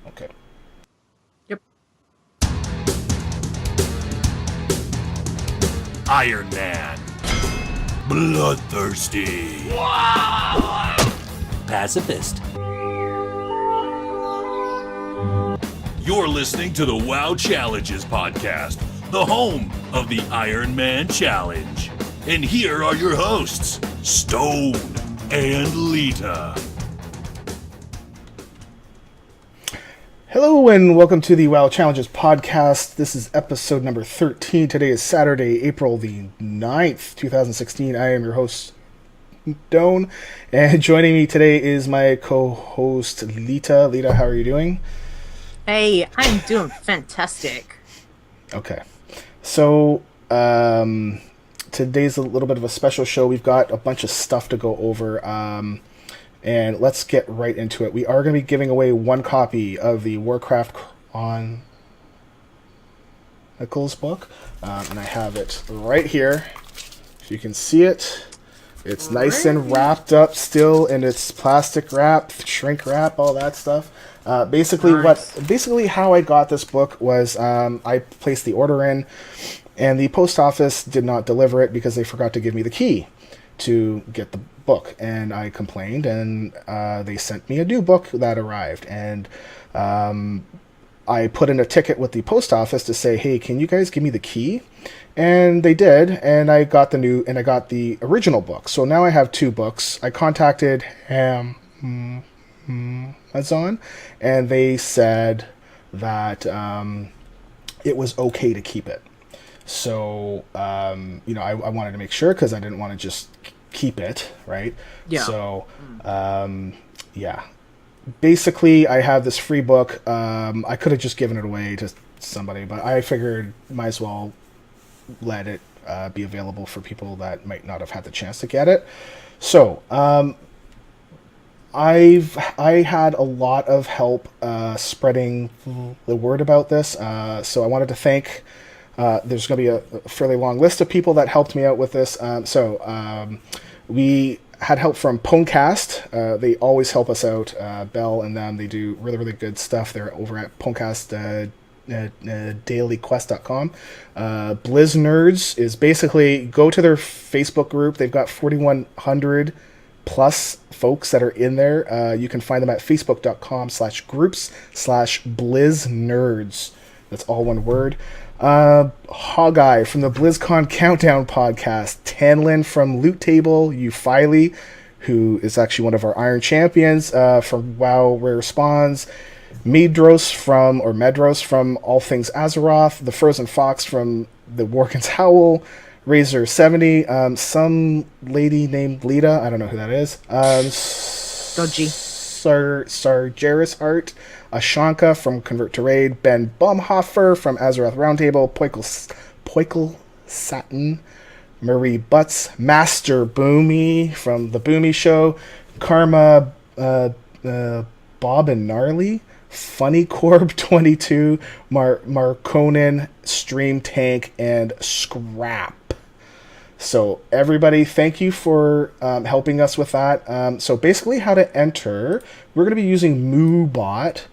Okay. Yep. Ironman. Bloodthirsty. Pacifist. You're listening to the WoW Challenges podcast, the home of the Ironman Challenge. And here are your hosts, Stone and Leeta. Hello and welcome to the WoW Challenges podcast. This is episode number 13. Today is Saturday, April the 9th, 2016. I am your host, Stone, and joining me today is my co-host, Leeta. Leeta, how are you doing? Hey, I'm doing fantastic. Okay. So, today's a little bit of a special show. We've got a bunch of stuff to go over. And let's get right into it. We are going to be giving away one copy of the Warcraft Chronicles book. And I have it right here. If you can see it. It's nice and wrapped up still in its plastic wrap, shrink wrap, all that stuff. Basically how I got this book was I placed the order in, and the post office did not deliver it because they forgot to give me the key to get the book, and I complained, and they sent me a new book that arrived, and I put in a ticket with the post office to say, hey, can you guys give me the key? And they did, and I got the original book. So now I have two books. I contacted Amazon, and they said that it was okay to keep it. So, I wanted to make sure because I didn't want to just keep it, right? Yeah. So, yeah. Basically, I have this free book. I could have just given it away to somebody, but I figured might as well let it be available for people that might not have had the chance to get it. So, I had a lot of help spreading the word about this. So I wanted to thank. There's going to be a fairly long list of people that helped me out with this. We had help from Pwnecast. They always help us out. Bell and them, they do really, really good stuff. They're over at Pwnecast dailyquest.com. Blizz Nerds is basically, go to their Facebook group. They've got 4,100 plus folks that are in there. You can find them at facebook.com/groups/BlizzNerds. That's all one word. Hogeye from the BlizzCon Countdown podcast, Tanlin from Loot Table, Euphile, who is actually one of our Iron Champions from WoW Rare Spawns, Medros from All Things Azeroth, the Frozen Fox from the Workins Howl, Razor 70, some lady named Leeta, I don't know who that is, Dodgy. Sargeras Hart, Ashanka from Convert to Raid, Ben Baumhofer from Azeroth Roundtable, Poikle Satin, Marie Butts, Master Boomy from The Boomy Show, Karma, Bob and Gnarly, Funny Corb 22, Marconin, Stream Tank, and Scrap. So everybody, thank you for helping us with that. So basically how to enter, we're going to be using MooBot.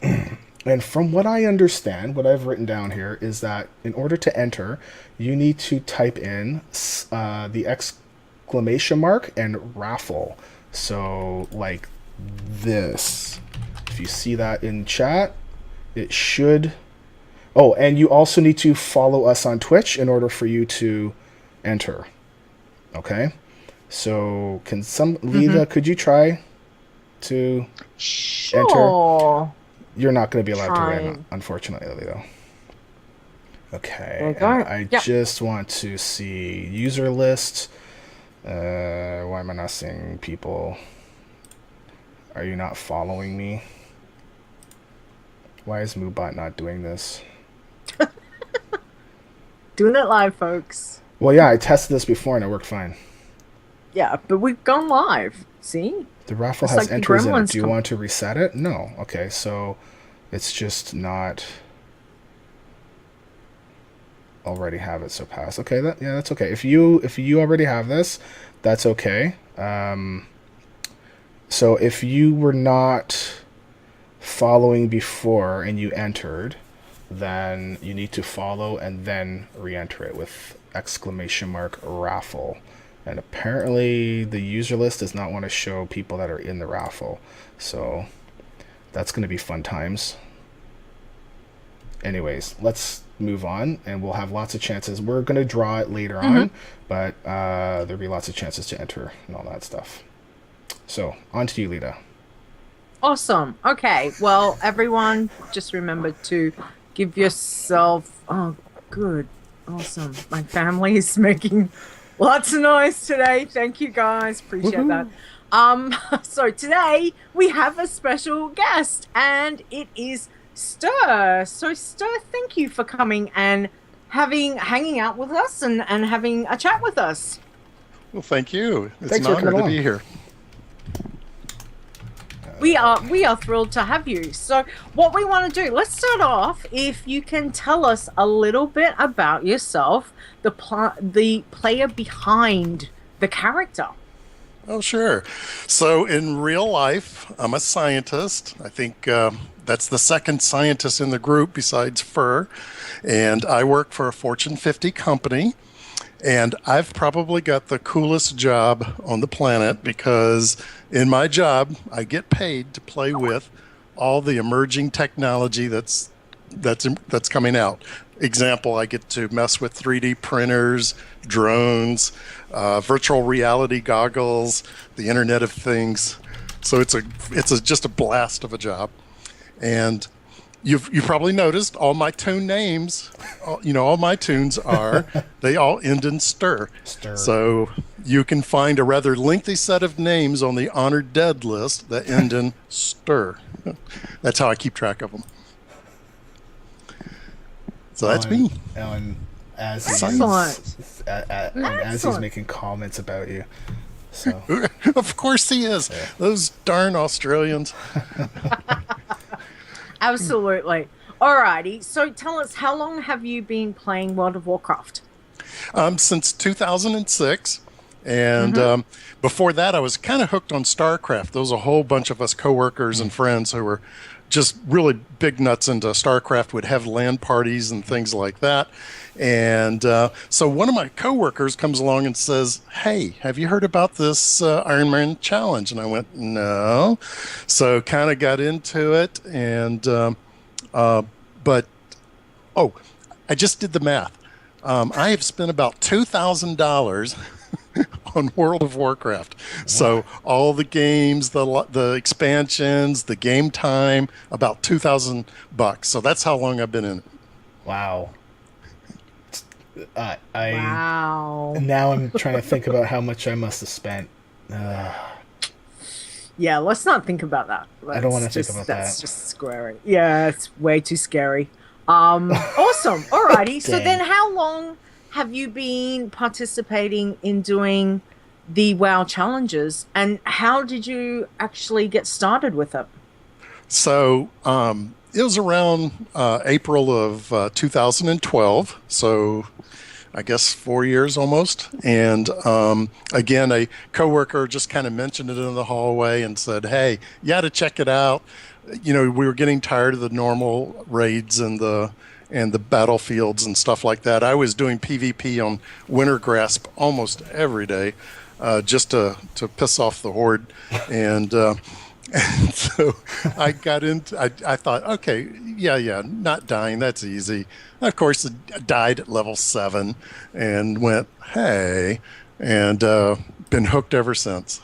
And from what I understand, what I've written down here is that in order to enter, you need to type in the exclamation mark and raffle. So like this. If you see that in chat, it should... Oh, and you also need to follow us on Twitch in order for you to enter. Okay? So, can Leeta, could you try to enter? You're not going to be allowed to win, unfortunately, though. Okay. I just want to see user list. Why am I not seeing people? Are you not following me? Why is MooBot not doing this? Doing it live, folks. Well, yeah, I tested this before and it worked fine. Yeah, but we've gone live. See? The raffle has entries in it. Do you want to reset it? No. Okay, so it's just not already have it, so pass. Okay, that's okay. If you already have this, that's okay. So if you were not following before and you entered, then you need to follow and then re-enter it with !raffle. And apparently the user list does not want to show people that are in the raffle. So that's going to be fun times. Anyways, let's move on, and we'll have lots of chances. We're going to draw it later on, but there'll be lots of chances to enter and all that stuff. So, on to you, Leeta. Awesome. Okay. Well, everyone, just remember to give yourself... Oh, good. Awesome. My family is making lots of noise today. Thank you, guys. Appreciate that. So today we have a special guest, and it is Ster. So, Ster, thank you for coming and hanging out with us and having a chat with us. Well, thank you. It's Thanks an for honor coming to be along. here. We are thrilled to have you. So what we want to do, let's start off, if you can tell us a little bit about yourself, the player behind the character. Oh, sure. So in real life, I'm a scientist. I think that's the second scientist in the group besides Fur. And I work for a Fortune 50 company. And I've probably got the coolest job on the planet because in my job, I get paid to play with all the emerging technology that's coming out. Example, I get to mess with 3D printers, drones, virtual reality goggles, the Internet of Things. So it's just a blast of a job. And You've probably noticed all my toon names, all my toons they all end in Ster. Ster. So you can find a rather lengthy set of names on the honored dead list that end in Ster. That's how I keep track of them. So that's me. And as he's making comments about you. So Of course he is. Yeah. Those darn Australians. Absolutely. Alrighty. So tell us, how long have you been playing World of Warcraft? Since 2006. And before that, I was kind of hooked on StarCraft. There was a whole bunch of us coworkers and friends who were just really big nuts into StarCraft, would have LAN parties and things like that. And so one of my coworkers comes along and says, "Hey, have you heard about this Ironman challenge?" And I went, "No." So kind of got into it. And I just did the math. I have spent about $2,000 on World of Warcraft. Wow. So all the games, the expansions, the game time, about $2,000. So that's how long I've been in it. Wow. Wow. Now I'm trying to think about how much I must have spent. Yeah, let's not think about that. I don't want to think about that. That's just scary. Yeah, it's way too scary. Awesome. Alrighty. So then how long have you been participating in doing the WoW challenges, and how did you actually get started with it? So it was around April of 2012. So I guess 4 years almost. And again, a coworker just kind of mentioned it in the hallway and said, "Hey, you got to check it out." We were getting tired of the normal raids and the battlefields and stuff like that. I was doing PvP on Wintergrasp almost every day, just to piss off the horde. And so I got into. I thought, okay, yeah, not dying, that's easy. Of course, I died at level 7 and went, hey, and been hooked ever since.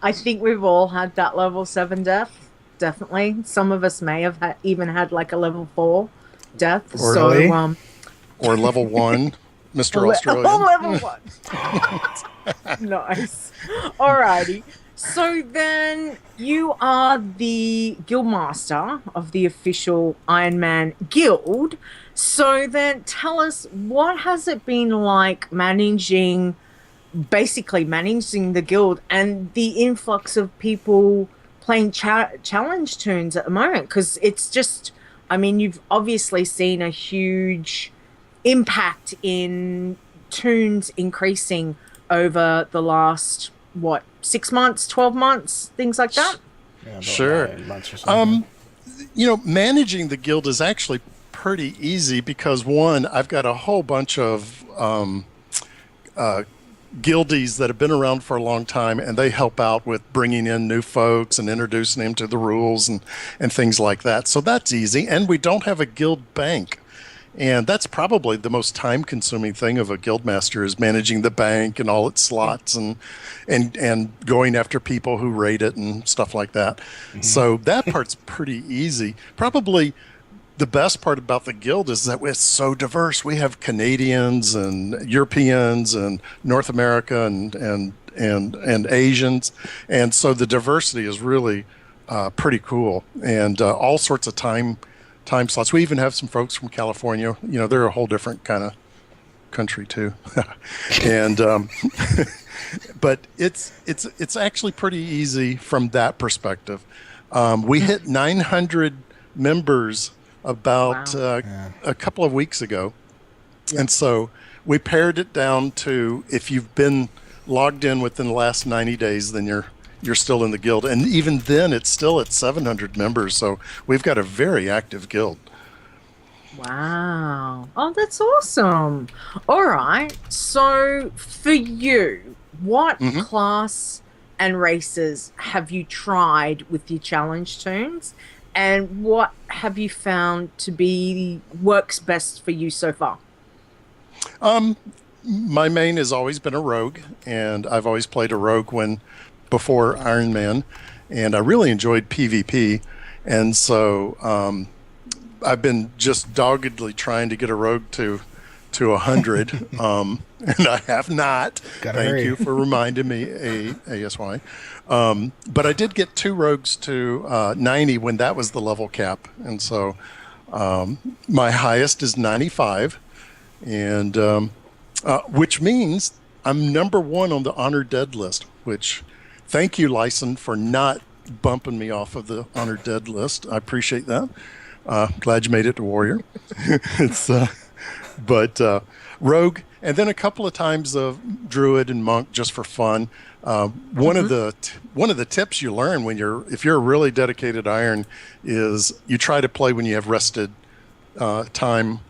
I think we've all had that level 7 death. Definitely. Some of us may have even had like a level 4 death. Or really? Or level 1, Mr. Australian. Oh, level 1. Nice. Alrighty. So then you are the guildmaster of the official Ironman guild. So then tell us, what has it been like managing the guild and the influx of people playing challenge toons at the moment? Because it's just, I mean, you've obviously seen a huge impact in toons increasing over the last, 6 months, 12 months, things like that? Yeah, about Sure. 9 months or something. Managing the guild is actually pretty easy because, one, I've got a whole bunch of guildies that have been around for a long time, and they help out with bringing in new folks and introducing them to the rules and things like that. So that's easy. And we don't have a guild bank. And that's probably the most time-consuming thing of a guildmaster is managing the bank and all its slots and going after people who raid it and stuff like that. Mm-hmm. So that part's pretty easy. Probably the best part about the guild is that we're so diverse. We have Canadians and Europeans and North America and Asians, and so the diversity is really pretty cool, and all sorts of time slots. We even have some folks from California. They're a whole different kind of country too, and but it's actually pretty easy from that perspective. We hit 900 members about a couple of weeks ago, and so we pared it down to if you've been logged in within the last 90 days, then you're still in the guild. And even then, it's still at 700 members. So we've got a very active guild. Wow. Oh, that's awesome. All right. So for you, what class and races have you tried with your challenge tunes? And what have you found to be works best for you so far? My main has always been a rogue, and I've always played a rogue before Ironman, and I really enjoyed PvP, and so I've been just doggedly trying to get a rogue to 100, and I have not. Thank you for reminding me, ASY. But I did get 2 rogues to 90 when that was the level cap, and so my highest is 95, and which means I'm number 1 on the Honored Dead list, which thank you, Lyson, for not bumping me off of the Honored Dead list. I appreciate that. Glad you made it to Warrior. But Rogue, and then a couple of times of Druid and Monk just for fun. One of the tips you learn if you're a really dedicated Iron is you try to play when you have rested time,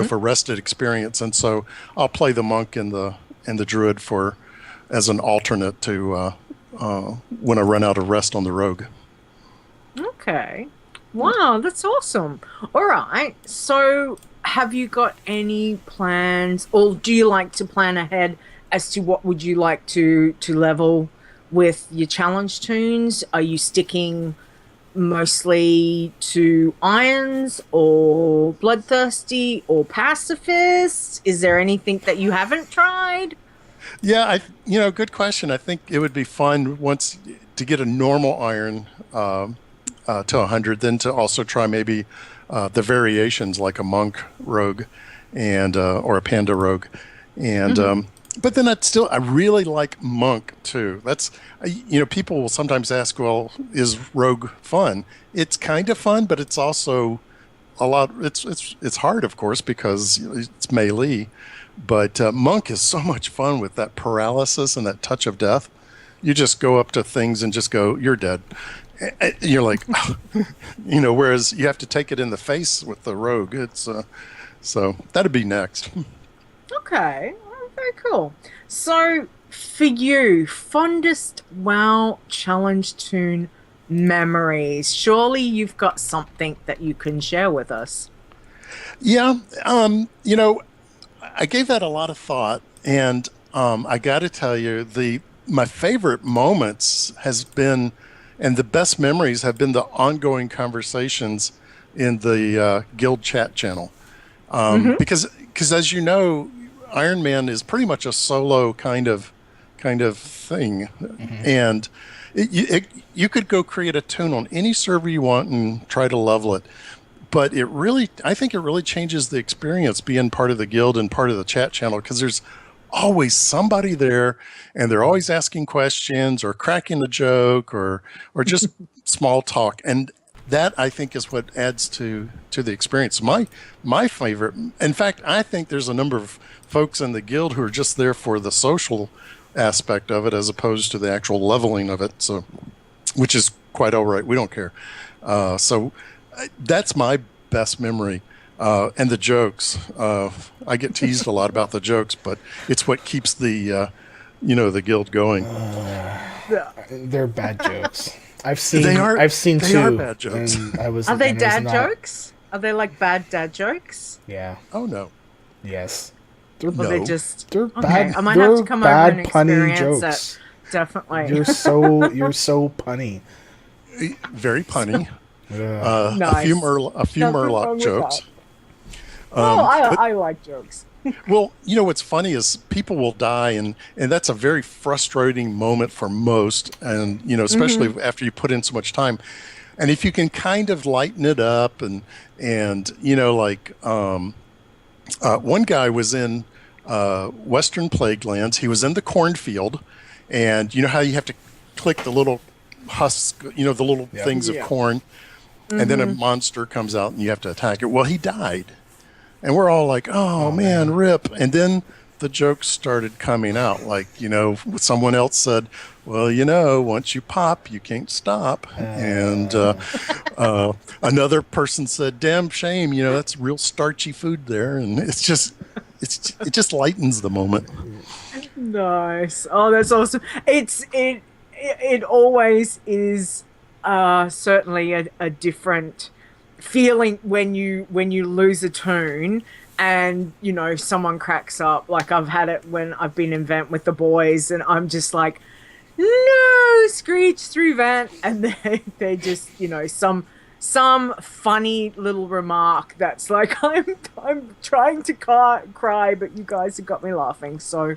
for rested experience. And so I'll play the Monk and the Druid as an alternate to when I run out of rest on the Rogue. Okay. Wow, that's awesome. All right. So have you got any plans, or do you like to plan ahead as to what would you like to level with your challenge tunes? Are you sticking mostly to irons or bloodthirsty or pacifist? Is there anything that you haven't tried? Yeah, good question. I think it would be fun once to get a normal iron to 100, then to also try maybe the variations like a monk rogue and or a panda rogue, and but then I really like monk too. That's people will sometimes ask, well, is rogue fun? It's kind of fun, but it's also a lot. It's hard, of course, because it's melee. But monk is so much fun with that paralysis and that touch of death. You just go up to things and just go, you're dead. You're like, whereas you have to take it in the face with the rogue. It's so that'd be next. Okay, very cool. So for you, fondest WoW challenge tune memories. Surely you've got something that you can share with us. Yeah, I gave that a lot of thought, and I got to tell you, my favorite moments has been, and the best memories have been the ongoing conversations in the guild chat channel, because as you know, Ironman is pretty much a solo kind of thing, and you could go create a tune on any server you want and try to level it. But I think it really changes the experience being part of the guild and part of the chat channel, because there's always somebody there, and they're always asking questions or cracking a joke or just small talk, and that I think is what adds to the experience. My favorite, in fact, I think there's a number of folks in the guild who are just there for the social aspect of it as opposed to the actual leveling of it. So, which is quite all right. We don't care. So that's my best memory. And the jokes. I get teased a lot about the jokes, but it's what keeps the guild going. They're bad jokes. I've seen They two. Are bad jokes. Are they dad jokes? Are they like bad dad jokes? Yeah. Oh no. Yes. They're just. They're okay, bad. I might have to come over and punny experience jokes. it. Definitely. You're so punny. Very punny. Nice. A few Murloc jokes. I like jokes. Well, what's funny is people will die, and that's a very frustrating moment for most, and especially after you put in so much time. And if you can kind of lighten it up, and one guy was in Western Plague Lands. He was in the cornfield, and you know how you have to click the little husk, the little things of corn, and then a monster comes out and you have to attack it. Well, he died. And we're all like, oh man, rip. And then the jokes started coming out. Like, someone else said, well, once you pop, you can't stop. And another person said, damn shame, that's real starchy food there. And it just lightens the moment. Nice. Oh, that's awesome. It always is certainly a different feeling when you lose a toon and someone cracks up. Like I've had it when I've been in Vent with the boys and I'm just like, no, screech through Vent, and they just some funny little remark that's like, I'm trying to cry, but you guys have got me laughing. So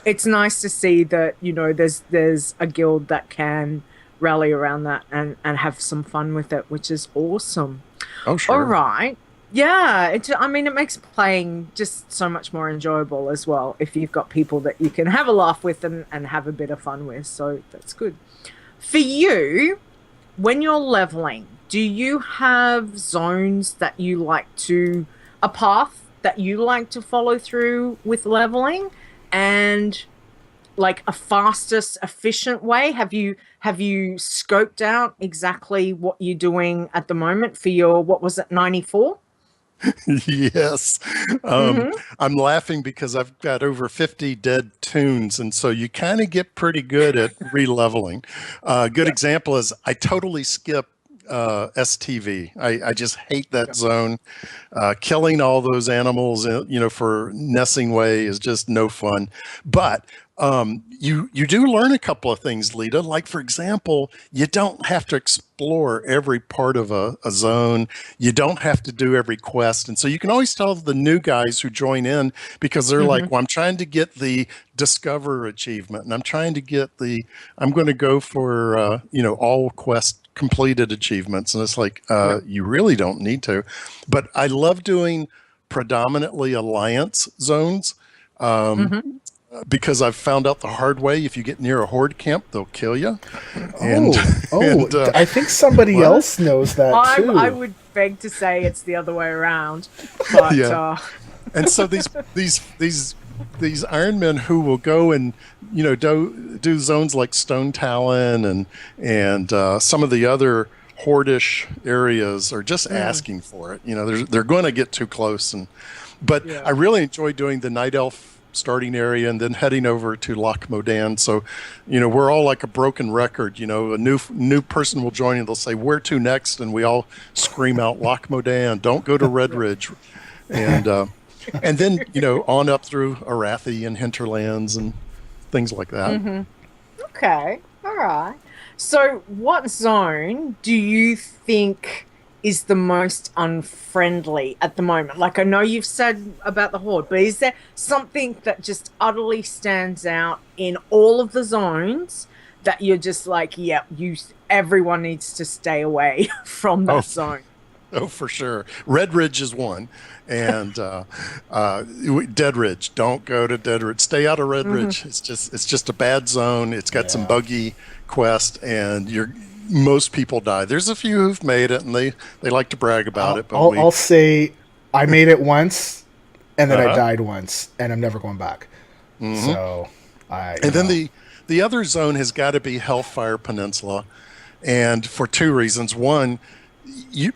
it's nice to see that there's a guild that can rally around that and have some fun with it, which is awesome. Oh, sure. All right. Yeah. It makes playing just so much more enjoyable as well if you've got people that you can have a laugh with and have a bit of fun with. So that's good. For you, when you're leveling, do you have zones that you like to, a path that you like to follow through with leveling and like a fastest, efficient way? Have you scoped out exactly what you're doing at the moment for your, what was it, 94? Yes. I'm laughing because I've got over 50 dead Toons, and so you kind of get pretty good at re-leveling. Good example is I totally skip STV. I just hate that zone. Killing all those animals, for Nessing Way is just no fun. But you do learn a couple of things, Leeta. Like, for example, you don't have to explore every part of a zone. You don't have to do every quest. And so you can always tell the new guys who join in because they're like, well, I'm trying to get the Discover achievement, and I'm trying to get I'm going to go for, all quest completed achievements. And it's like, you really don't need to. But I love doing predominantly alliance zones. Because I've found out the hard way, if you get near a horde camp, they'll kill you. I think somebody else knows that too. I would beg to say it's the other way around. But, and so these Iron Men who will go and do zones like Stone Talon and some of the other horde-ish areas are just asking for it. They're going to get too close, but I really enjoy doing the Night Elf starting area and then heading over to Loch Modan. So, we're all like a broken record. A new person will join and they'll say, "Where to next?" And we all scream out, "Loch Modan, don't go to Red Ridge." And then, on up through Arathi and Hinterlands and things like that. Okay. All right. So what zone do you think is the most unfriendly at the moment? Like, I know you've said about the Horde, but is there something that just utterly stands out in all of the zones that you're just like, everyone needs to stay away from that zone? Oh, for sure. Red Ridge is one. And Dead Ridge. Don't go to Dead Ridge. Stay out of Red Ridge. It's just a bad zone. It's got some buggy quest, and most people die. There's a few who've made it, and they like to brag about it. But I'll say I made it once, and then I died once, and I'm never going back. So, then the other zone has got to be Hellfire Peninsula, And for two reasons. One,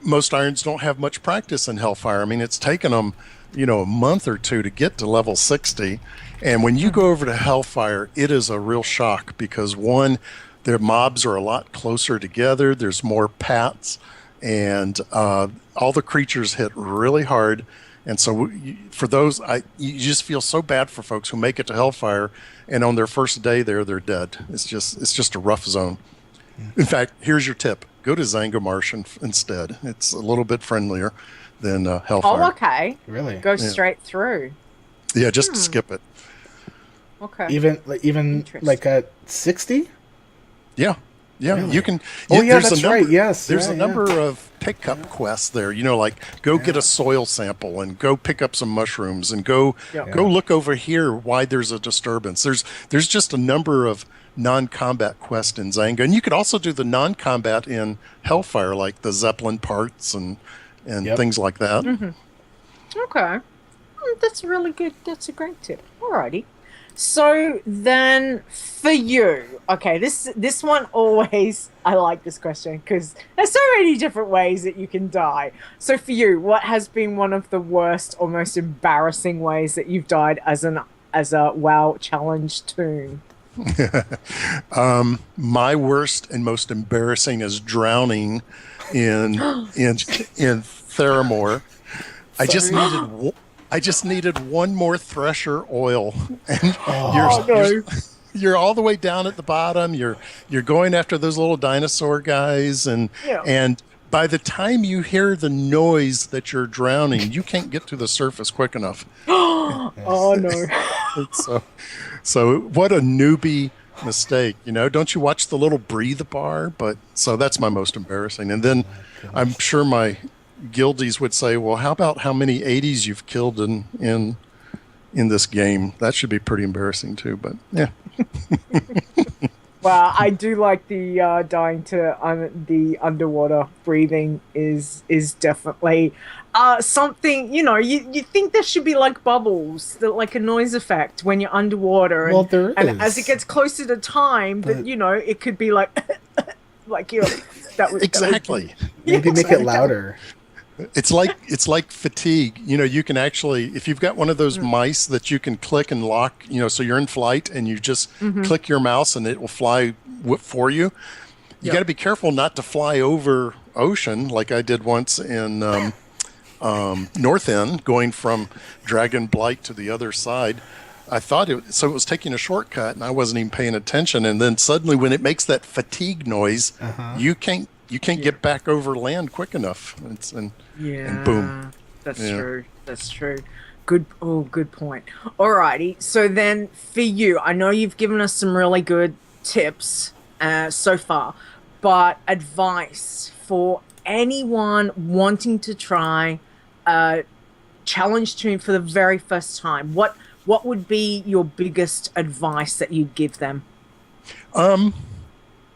most irons don't have much practice in Hellfire. I mean, it's taken them, a month or two to get to level 60. And when you go over to Hellfire, it is a real shock because, one, their mobs are a lot closer together. There's more pats, and all the creatures hit really hard. And so for those, you just feel so bad for folks who make it to Hellfire, and on their first day there, they're dead. It's just a rough zone. In fact, here's your tip. Go to Zangomarsh instead. It's a little bit friendlier than Hellfire. Oh, okay. Really? Go straight through. Yeah, just skip it. Okay. Even like at 60? Yeah. Yeah, Really? you can. Oh, yeah, there's that's a number, right. Yes. There's yeah, a number of pickup quests there. Like go get a soil sample and go pick up some mushrooms and go look over here why there's a disturbance. There's just a number of non-combat quests in Zanga, and you could also do the non-combat in Hellfire, like the Zeppelin parts and things like that. Mm-hmm. Okay, that's really good. That's a great tip. Alrighty. So then, for you, okay, this one always, I like this question because there's so many different ways that you can die. So for you, what has been one of the worst or most embarrassing ways that you've died as a WoW challenge toon? My worst and most embarrassing is drowning in Theramore. I just needed one more thresher oil, and you're all the way down at the bottom. You're going after those little dinosaur guys, and by the time you hear the noise that you're drowning, you can't get to the surface quick enough. Oh no! So what a newbie mistake, Don't you watch the little breathe bar? But so that's my most embarrassing, and then I'm sure my guildies would say, well, how about how many 80s you've killed in this game? That should be pretty embarrassing too, but yeah. Well, I do like the dying to the underwater breathing is definitely something, you think there should be like bubbles, like a noise effect when you're underwater. Well, there is. And as it gets closer to time, that it could be like like exactly. Maybe make it louder. It's like fatigue. You can actually, if you've got one of those mice that you can click and lock, so you're in flight and you just click your mouse and it will fly for you. You got to be careful not to fly over ocean like I did once in North End, going from Dragon Blight to the other side. I thought it was taking a shortcut and I wasn't even paying attention. And then suddenly when it makes that fatigue noise, you can't get back over land quick enough. And boom. That's true. That's true. Good point. Alrighty. So then for you, I know you've given us some really good tips so far, but advice for anyone wanting to try a challenge toon for the very first time. What would be your biggest advice that you'd give them?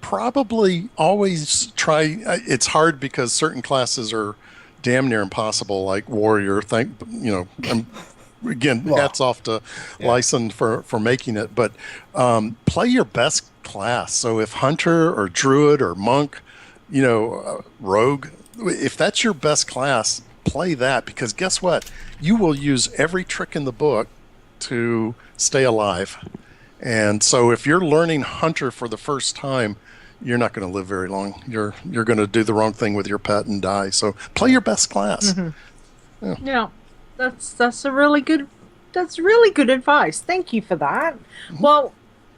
Probably always try. It's hard because certain classes are damn near impossible, like warrior. Hats off to Lyson for making it. But play your best class. So if hunter or druid or monk, rogue, if that's your best class, play that, because guess what? You will use every trick in the book to stay alive. And so if you're learning hunter for the first time, you're not going to live very long. You're going to do the wrong thing with your pet and die. So play your best class. Mm-hmm. Yeah, that's really good advice. Thank you for that. Mm-hmm. Well,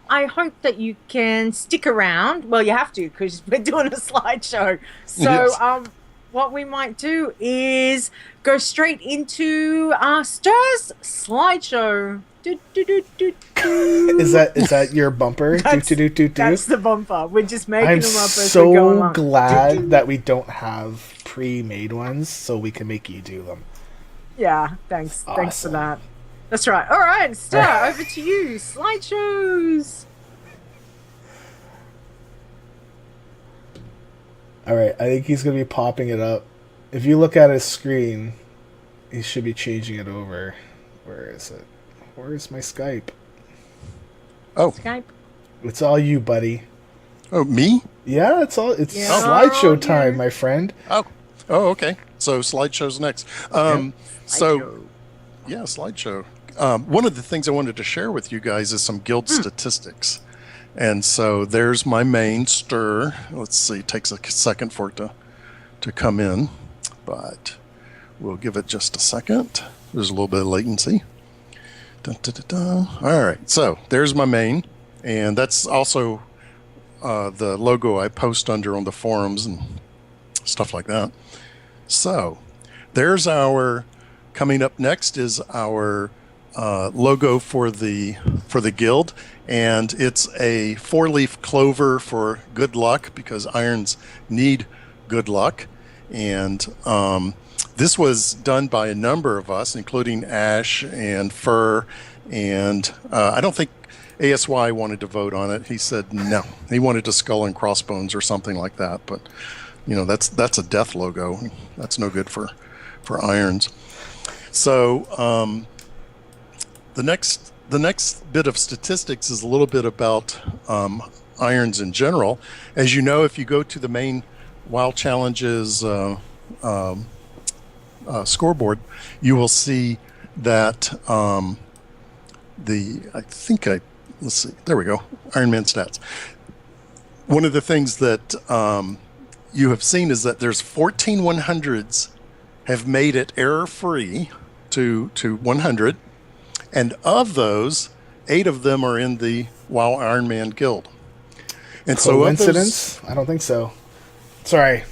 I hope that you can stick around. Well, you have to, because we're doing a slideshow. So what we might do is go straight into Ster's slideshow. Is that your bumper? That's the bumper. We're just making them up as we go I'm along. so glad that we don't have pre-made ones, so we can make you do them. Yeah, thanks. Awesome. Thanks for that. That's right. All right, Ster, over to you. Slideshows. All right, I think he's going to be popping it up. If you look at his screen, he should be changing it over. Where is it? Where is my Skype? Oh. Skype. It's all you, buddy. Oh, me? Yeah, it's Yeah. slideshow Yeah. time, my friend. Oh, okay. So slideshow's next. So, yeah, slideshow. One of the things I wanted to share with you guys is some guild statistics. And so there's my main Ster. Let's see, it takes a second for it to come in, but we'll give it just a second. There's a little bit of latency. Dun, dun, dun, dun. All right, so there's my main, and that's also the logo I post under on the forums and stuff like that. So there's our, coming up next is our logo for the guild, and it's a 4-leaf clover for good luck, because irons need good luck. And this was done by a number of us, including Ash and Fur, and I don't think ASY wanted to vote on it. He said no. He wanted a skull and crossbones or something like that, but that's a death logo. That's no good for irons. So the next bit of statistics is a little bit about irons in general. As you know, if you go to the main WoW Challenges scoreboard, you will see that let's see, there we go, Ironman stats. One of the things that you have seen is that there's 14 100s have made it error-free to 100, and of those, 8 of them are in the WoW Ironman Guild. And Coincidence? I don't think so. Sorry.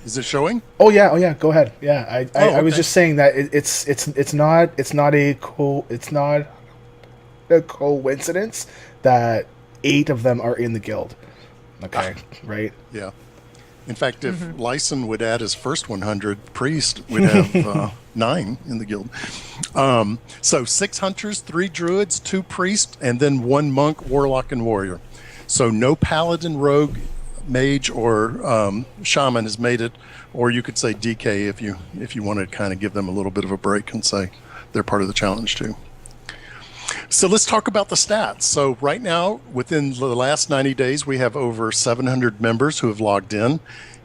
Is it showing? Oh yeah. Go ahead. Yeah, I was okay. just saying that it's not a coincidence that 8 of them are in the guild. Okay, right? Yeah. In fact, if Lyson would add his first 100, Priest would have 9 in the guild. So 6 hunters, 3 druids, 2 priests, and then 1 monk, warlock, and warrior. So no paladin, rogue, mage, or shaman has made it, or you could say DK if you want to kind of give them a little bit of a break and say they're part of the challenge too. So let's talk about the stats. So right now, within the last 90 days, we have over 700 members who have logged in.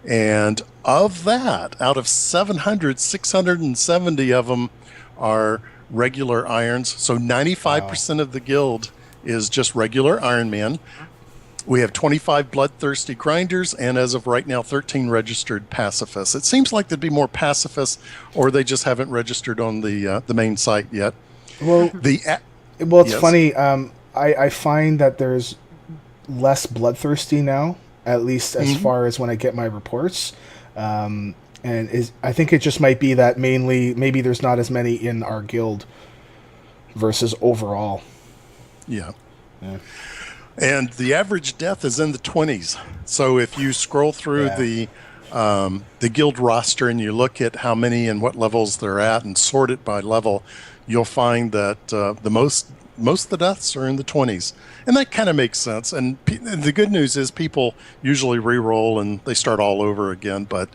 And of that, out of 700, 670 of them are regular irons. So 95% of the guild is just regular Ironman. We have 25 bloodthirsty grinders, and as of right now, 13 registered pacifists. It seems like there'd be more pacifists, or they just haven't registered on the main site yet. Well, it's Yes. funny. I find that there's less bloodthirsty now, at least as far as when I get my reports. I think it just might be that maybe there's not as many in our guild versus overall. Yeah. And the average death is in the 20s. So if you scroll through the guild roster and you look at how many and what levels they're at and sort it by level, you'll find that most of the deaths are in the 20s. And that kind of makes sense. And the good news is people usually re-roll and they start all over again. But,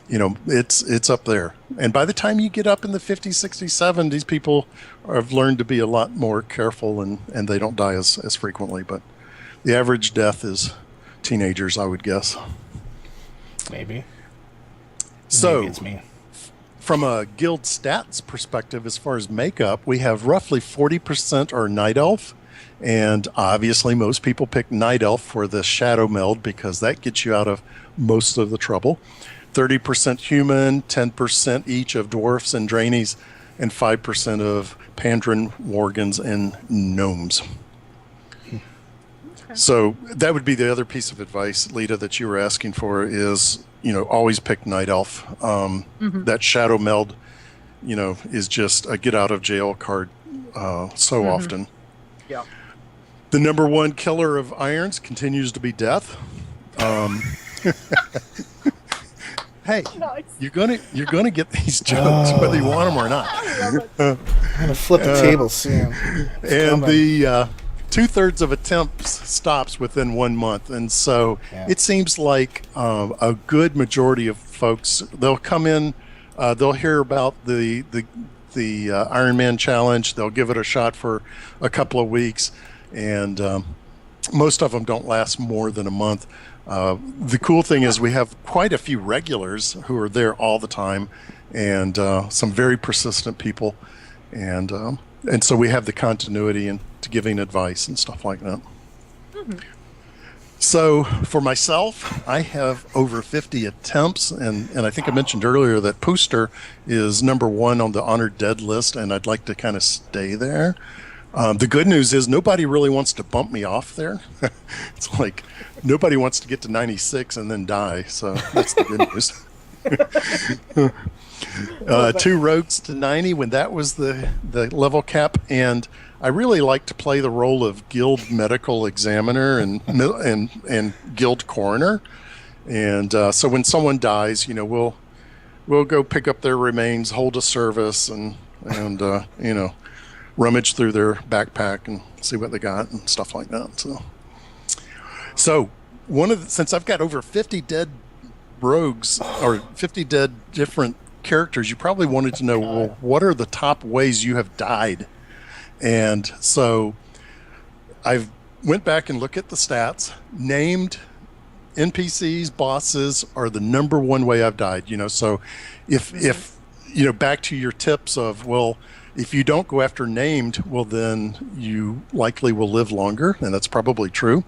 it's up there. And by the time you get up in the 50s, 60s, 70s, people have learned to be a lot more careful and they don't die as frequently. But the average death is teenagers, I would guess. Maybe. So Maybe it's me. from a guild stats perspective, as far as makeup, we have roughly 40% are Night Elf. And obviously most people pick Night Elf for the Shadow Meld because that gets you out of most of the trouble. 30% human, 10% each of dwarfs and draenies, and 5% of Pandren, Worgens, and gnomes. Okay. So that would be the other piece of advice, Leeta, that you were asking for is, always pick Night Elf. That Shadow Meld, is just a get out of jail card so often. Yeah. The number one killer of irons continues to be death. Hey, Nice. you're gonna get these jokes whether you want them or not. I'm gonna flip the table soon. And the 2/3 of attempts stops within 1 month, and so it seems like a good majority of folks, they'll come in, they'll hear about the Ironman challenge, they'll give it a shot for a couple of weeks, and most of them don't last more than a month. The cool thing is we have quite a few regulars who are there all the time, and some very persistent people, and so we have the continuity and to giving advice and stuff like that. Mm-hmm. So for myself, I have over 50 attempts, and I think I mentioned earlier that Ster is number 1 on the Honored Dead list, and I'd like to kind of stay there. The good news is nobody really wants to bump me off there. It's like nobody wants to get to 96 and then die, so that's the good news. 2 rogues to 90 when that was the level cap, and I really like to play the role of guild medical examiner and guild coroner, and so when someone dies, we'll go pick up their remains, hold a service, and rummage through their backpack and see what they got and stuff like that. So since I've got over 50 dead rogues or 50 dead different characters, you probably wanted to know, well, what are the top ways you have died? And so I've went back and looked at the stats. Named NPCs, bosses are the number 1 way I've died. So if back to your tips of, well, if you don't go after named, well, then you likely will live longer, and that's probably true.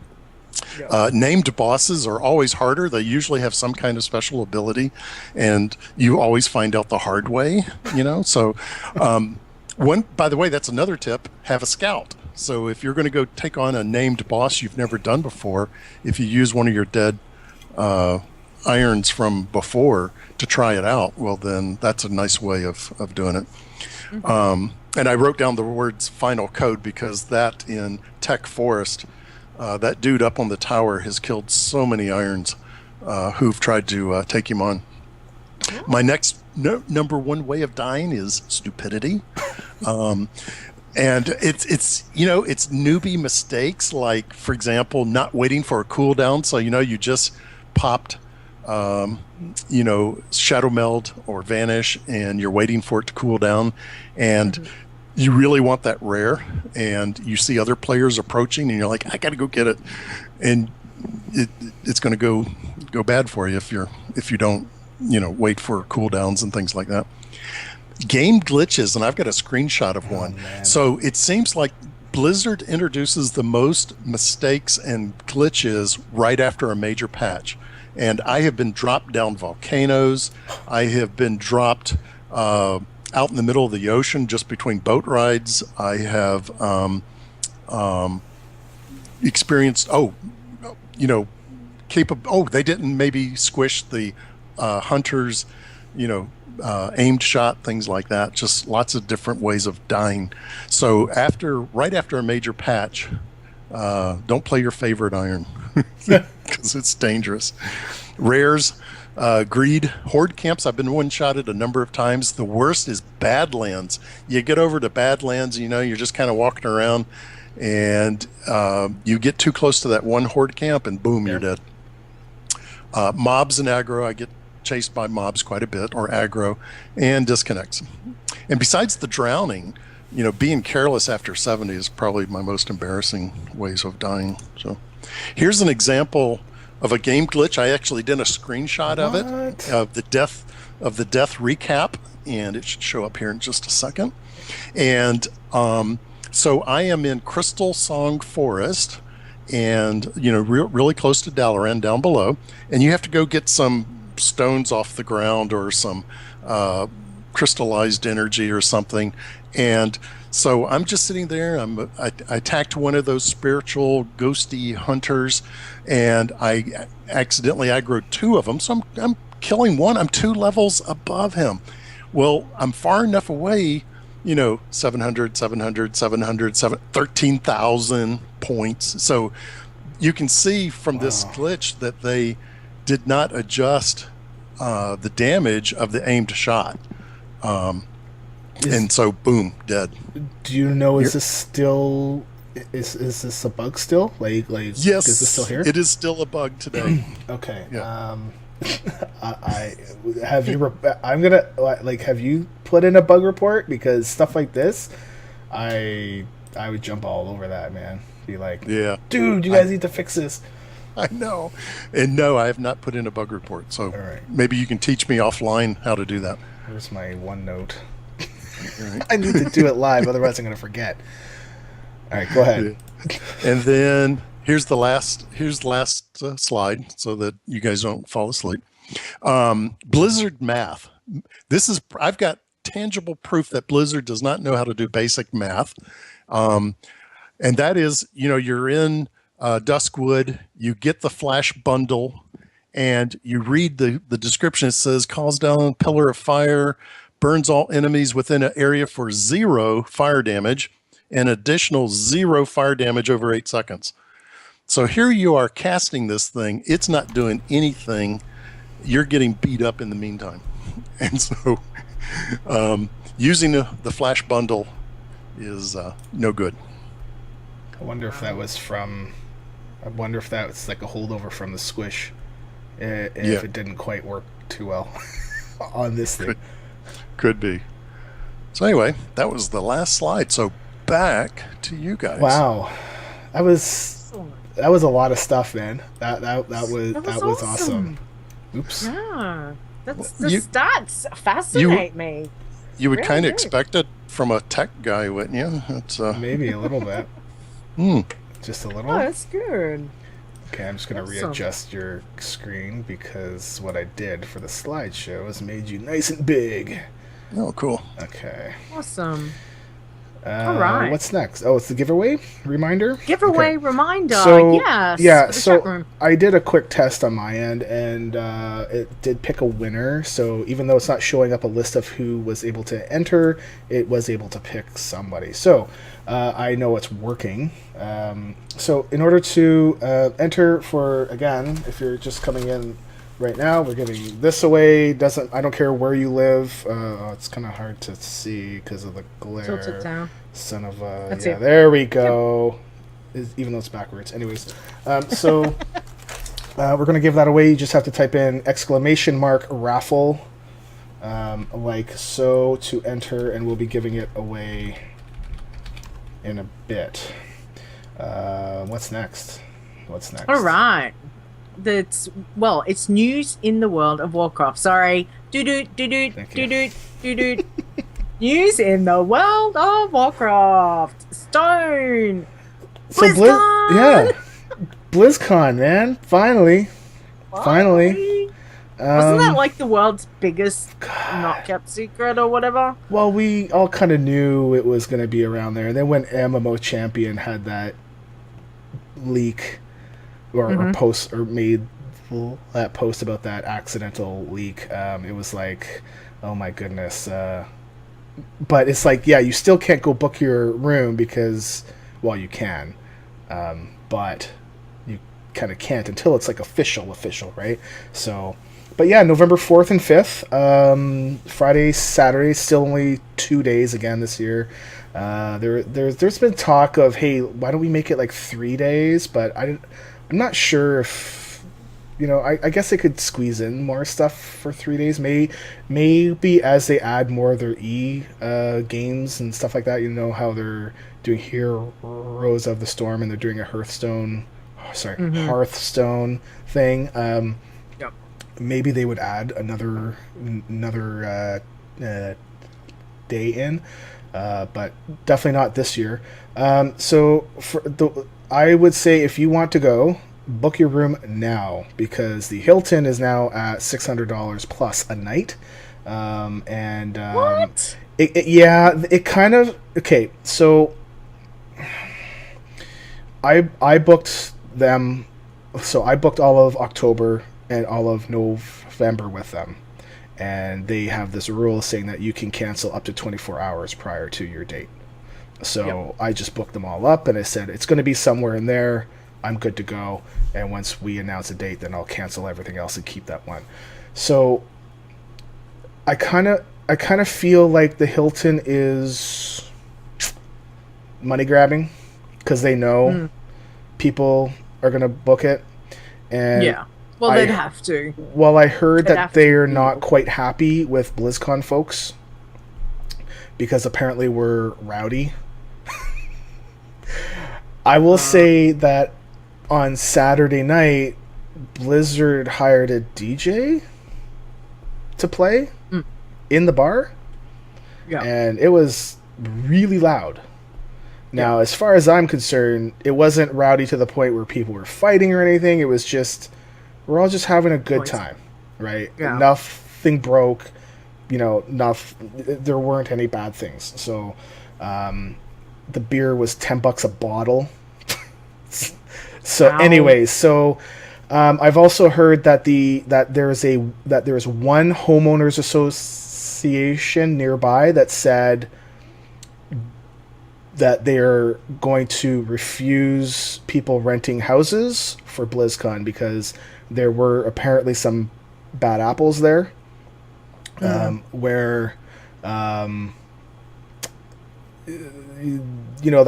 Yeah. Named bosses are always harder. They usually have some kind of special ability, and you always find out the hard way, So by the way, that's another tip, have a scout. So if you're going to go take on a named boss you've never done before, if you use one of your dead irons from before to try it out, well, then that's a nice way of doing it. Mm-hmm. And I wrote down the words final code because that in Tech Forest, that dude up on the tower has killed so many irons who've tried to take him on. Oh. My next number 1 way of dying is stupidity. And it's newbie mistakes, like, for example, not waiting for a cooldown. So, you just popped, Shadow Meld or Vanish, and you're waiting for it to cool down. And you really want that rare, and you see other players approaching, and you're like, I got to go get it. And it's going to go bad for you if you don't, wait for cooldowns and things like that. Game glitches, and I've got a screenshot of one. So it seems like Blizzard introduces the most mistakes and glitches right after a major patch. And I have been dropped down volcanoes. I have been dropped out in the middle of the ocean just between boat rides. I have experienced, they didn't maybe squish the hunters, aimed shot, things like that. Just lots of different ways of dying. So right after a major patch, don't play your favorite iron because it's dangerous. Rares, greed, horde camps. I've been one-shotted a number of times. The worst is Badlands. You get over to Badlands, you're just kind of walking around, and you get too close to that one horde camp, and boom, you're dead. Mobs and aggro. I get chased by mobs quite a bit, or aggro, and disconnects. And besides the drowning, being careless after 70 is probably my most embarrassing ways of dying. So here's an example of a game glitch. I actually did a screenshot of it, of the death recap, and it should show up here in just a second. And so I am in Crystal Song Forest, and really close to Dalaran down below, and you have to go get some stones off the ground or some crystallized energy or something. And so I'm just sitting there. I attacked one of those spiritual ghosty hunters, and I accidentally aggroed 2 of them. So I'm killing one. I'm 2 levels above him. Well, I'm far enough away, 700, 13,000 points. So you can see from this glitch that they did not adjust the damage of the aimed shot. And so, boom, dead. Do you know, is this still... Is this a bug still? Like yes, is this still here? It is still a bug today. Okay. Yeah. Have you put in a bug report? Because stuff like this, I would jump all over that, man. Be like, Yeah. dude, you guys need to fix this. I know. And no, I have not put in a bug report. So right. maybe you can teach me offline how to do that. Where's my OneNote? Right. I need to do it live, otherwise I'm going to forget. All right, go ahead. And then here's the last slide so that you guys don't fall asleep. Blizzard math. I've got tangible proof that Blizzard does not know how to do basic math. And that is, you're in Duskwood, you get the flash bundle, and you read the description. It says, calls down a pillar of fire, burns all enemies within an area for 0 fire damage, and additional 0 fire damage over 8 seconds. So here you are casting this thing. It's not doing anything. You're getting beat up in the meantime. And so using the flash bundle is no good. I wonder if that was like a holdover from the Squish. If it didn't quite work too well on this thing. Could be. So anyway, that was the last slide. So back to you guys. Wow, that was a lot of stuff, man. That was awesome. Oops. Yeah, the stats fascinate me. You would Really kind of do. expect it from a tech guy, wouldn't you? It's Maybe a little bit. Just a little. Oh, that's good. Okay, I'm just going to readjust your screen because what I did for the slideshow is made you nice and big. oh, cool. Okay. Awesome. All right. What's next? Oh, it's the giveaway reminder? Giveaway Okay. reminder. So, yes. yeah, for the so chat room. I did a quick test on my end, and it did pick a winner. So even though it's not showing up a list of who was able to enter, it was able to pick somebody. So I know it's working. So in order to enter for, again, if you're just coming in right now, we're giving this away. I don't care where you live. It's kind of hard to see because of the glare. Tilt it down. Son of a... That's yeah, it. there we go. Even though it's backwards. Anyways, so we're going to give that away. You just have to type in !raffle like so to enter, and we'll be giving it away in a bit. What's next? All right. It's news in the world of Warcraft. Sorry. Thank you. News in the world of Warcraft. Stone. So BlizzCon! BlizzCon, man. Finally. Wasn't that like the world's biggest not kept secret or whatever? Well, we all kind of knew it was going to be around there. And then when MMO Champion had that leak or post or made that post about that accidental leak, it was like, oh my goodness. But it's like, yeah, you still can't go book your room because, well, you can, but you kind of can't until it's like official, right? So, but yeah, November 4th and 5th, Friday, Saturday, still only 2 days again this year. There's been talk of, hey, why don't we make it like 3 days? But I'm not sure if, I guess they could squeeze in more stuff for 3 days. Maybe as they add more of their games and stuff like that, how they're doing Heroes of the Storm and they're doing a Hearthstone thing. Yep. Maybe they would add another day in, but definitely not this year. So I would say if you want to go, book your room now because the Hilton is now at $600 plus a night. What? It kind of... Okay, so I booked them... So I booked all of October and all of November with them. And they have this rule saying that you can cancel up to 24 hours prior to your date. So I just booked them all up and I said, it's going to be somewhere in there. I'm good to go. And once we announce a date, then I'll cancel everything else and keep that one. So I kind of feel like the Hilton is money grabbing because they know people are going to book it. And yeah. Well, they'd have to. Well, I heard that they're not quite happy with BlizzCon folks because apparently we're rowdy. I will say that on Saturday night, Blizzard hired a DJ to play in the bar, and it was really loud. Now, as far as I'm concerned, it wasn't rowdy to the point where people were fighting or anything. It was just, we're all just having a good time, right? Yeah. Nothing broke, there weren't any bad things. So, the beer was $10 a bottle. So, anyways, I've also heard that there's one homeowners association nearby that said that they're going to refuse people renting houses for BlizzCon because there were apparently some bad apples there, where the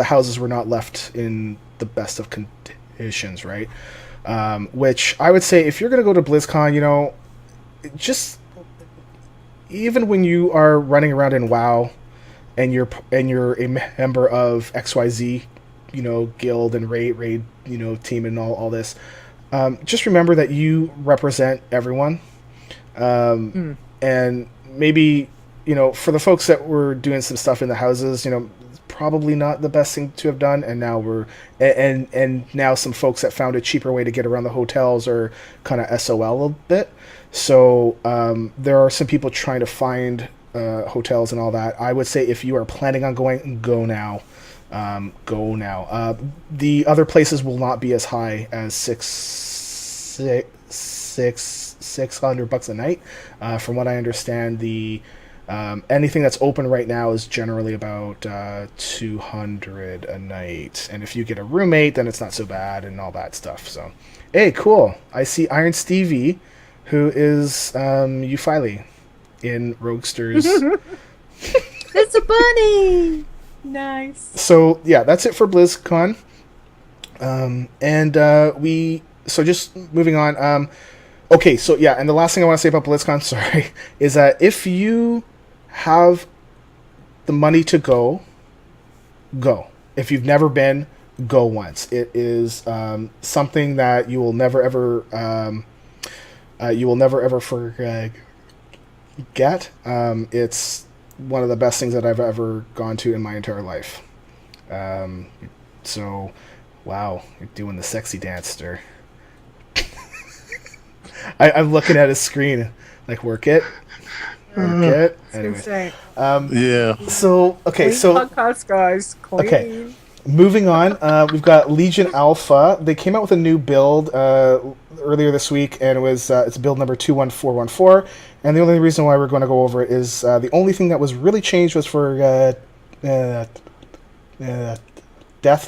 houses were not left in the best of conditions, right? Which I would say, if you're going to go to BlizzCon, just even when you are running around in WoW and you're a member of XYZ, guild and raid, team and all this, just remember that you represent everyone. And maybe, for the folks that were doing some stuff in the houses, probably not the best thing to have done. And now and now some folks that found a cheaper way to get around the hotels are kind of SOL a bit. So there are some people trying to find hotels and all that. I would say if you are planning on going, go now. Go now. The other places will not be as high as $600 a night. From what I understand, the anything that's open right now is generally about $200 a night. And if you get a roommate, then it's not so bad and all that stuff. So, hey, cool. I see Iron Stevie, who is Euphile in Roguester's. It's a bunny. Nice. So yeah, that's it for BlizzCon. So just moving on. Okay, so yeah, and the last thing I want to say about BlizzCon, sorry, is that if you have the money to go. If you've never been, go once. It is something that you will never ever forget. It's one of the best things that I've ever gone to in my entire life. So, wow, you're doing the sexy dance, Ster. I'm looking at his screen, like, work it. Anyway. Yeah. So, okay, Clean so podcast, guys. Clean. Okay. Moving on, we've got Legion Alpha. They came out with a new build earlier this week, and it's build number 21414. And the only reason why we're going to go over it is the only thing that was really changed was for Death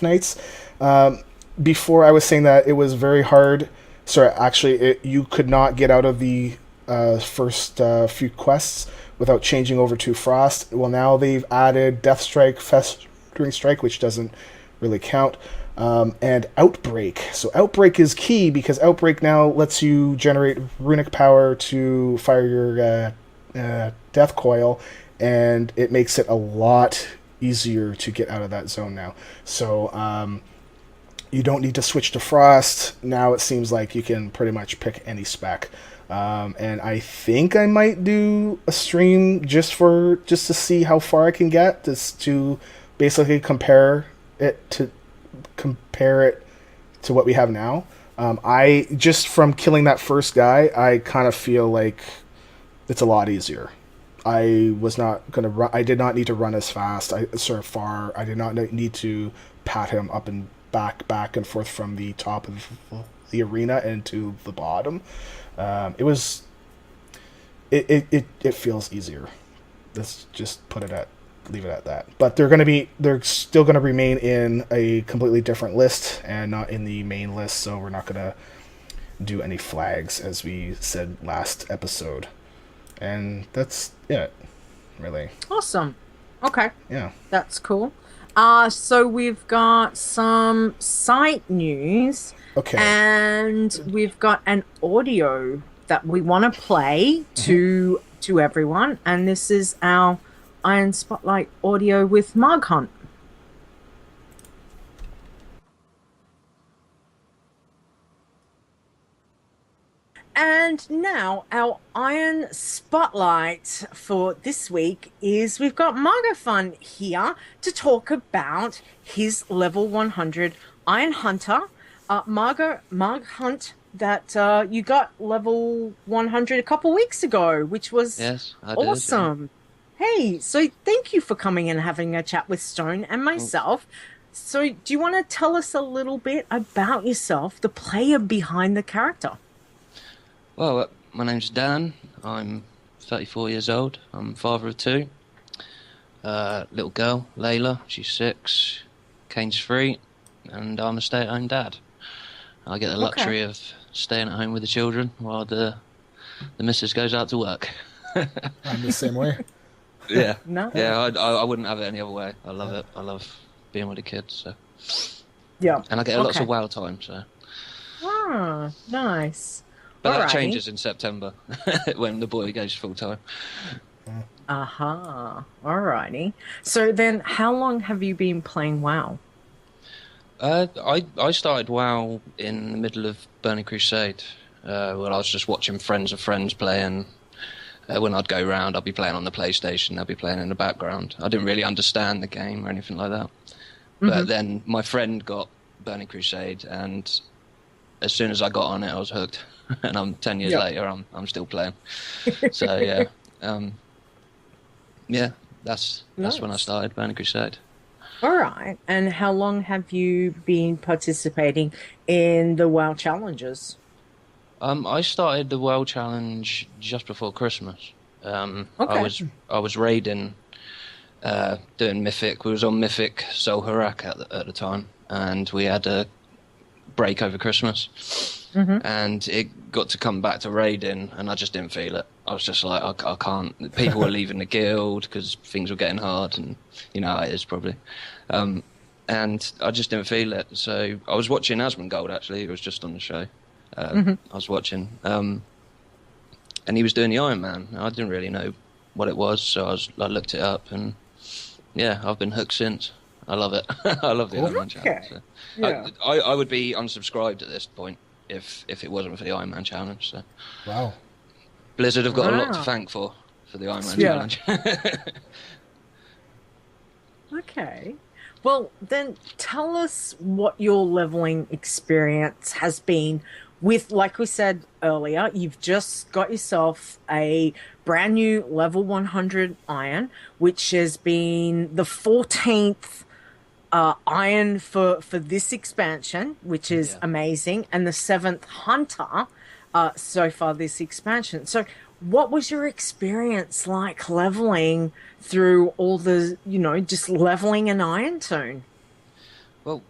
Knights. Before I was saying that it was very hard. Sorry, actually, you could not get out of the first few quests without changing over to Frost. Well, now they've added Death Strike, Festering Strike, which doesn't really count, and Outbreak. So Outbreak is key because Outbreak now lets you generate runic power to fire your Death Coil, and it makes it a lot easier to get out of that zone now. So you don't need to switch to Frost. Now it seems like you can pretty much pick any spec. And I think I might do a stream just to see how far I can get, just to basically compare it to what we have now. I just from killing that first guy, I kind of feel like it's a lot easier. I was not gonna run. I did not need to run as fast. Far. I did not need to pat him up and back and forth from the top of the arena and to the bottom. It feels easier. Let's just leave it at that. But they're still gonna remain in a completely different list and not in the main list. So we're not gonna do any flags as we said last episode. And that's it, really. Awesome. Okay. Yeah. That's cool. So we've got some site news. Okay. And we've got an audio that we want to play to everyone. And this is our Iron Spotlight audio with Marghunt. And now our Iron Spotlight for this week is we've got Marghunt here to talk about his level 100 Iron Hunter, Marghunt, that you got level 100 a couple weeks ago, which was awesome. Hey, so thank you for coming and having a chat with Stone and myself. So do you want to tell us a little bit about yourself, the player behind the character? Well, my name's Dan. I'm 34 years old. I'm father of two. Little girl, Layla, she's 6. Kane's 3. And I'm a stay-at-home dad. I get the luxury of staying at home with the children while the missus goes out to work. I'm the same way. Yeah. No. Yeah, I wouldn't have it any other way. I love it. I love being with the kids. So. Yeah. And I get lots of WoW time, so. Ah, nice. But that changes in September when the boy goes full-time. Aha. Alrighty. So then, how long have you been playing WoW? I started WoW in the middle of Burning Crusade. When I was just watching friends of friends playing. When I'd go round, I'd be playing on the PlayStation, they'd be playing in the background. I didn't really understand the game or anything like that. But then my friend got Burning Crusade, and as soon as I got on it, I was hooked. And I'm 10 years later, I'm still playing. So yeah, that's when I started Burning Crusade. All right. And how long have you been participating in the WoW challenges? I started the WoW challenge just before Christmas. I was raiding, doing Mythic. We was on Mythic Sol Harak at the time, and we had a break over Christmas. And it got to come back to raiding, and I just didn't feel it. I was just like, I can't. People were leaving the guild because things were getting hard, and you know how it is probably. And I just didn't feel it. So I was watching Asmongold, actually. It was just on the show. I was watching, and he was doing the Ironman. I didn't really know what it was, so I looked it up, and yeah, I've been hooked since. I love it. I love the Ironman challenge. So. Yeah. I would be unsubscribed at this point if it wasn't for the Ironman challenge. So. Wow. Blizzard have got a lot to thank for the Ironman challenge. Okay. Well, then tell us what your leveling experience has been with, like we said earlier, you've just got yourself a brand new level 100 Iron, which has been the 14th Iron for this expansion, which is amazing, and the 7th Hunter so far this expansion. So what was your experience like leveling through all the, just leveling an Iron Toon? Well,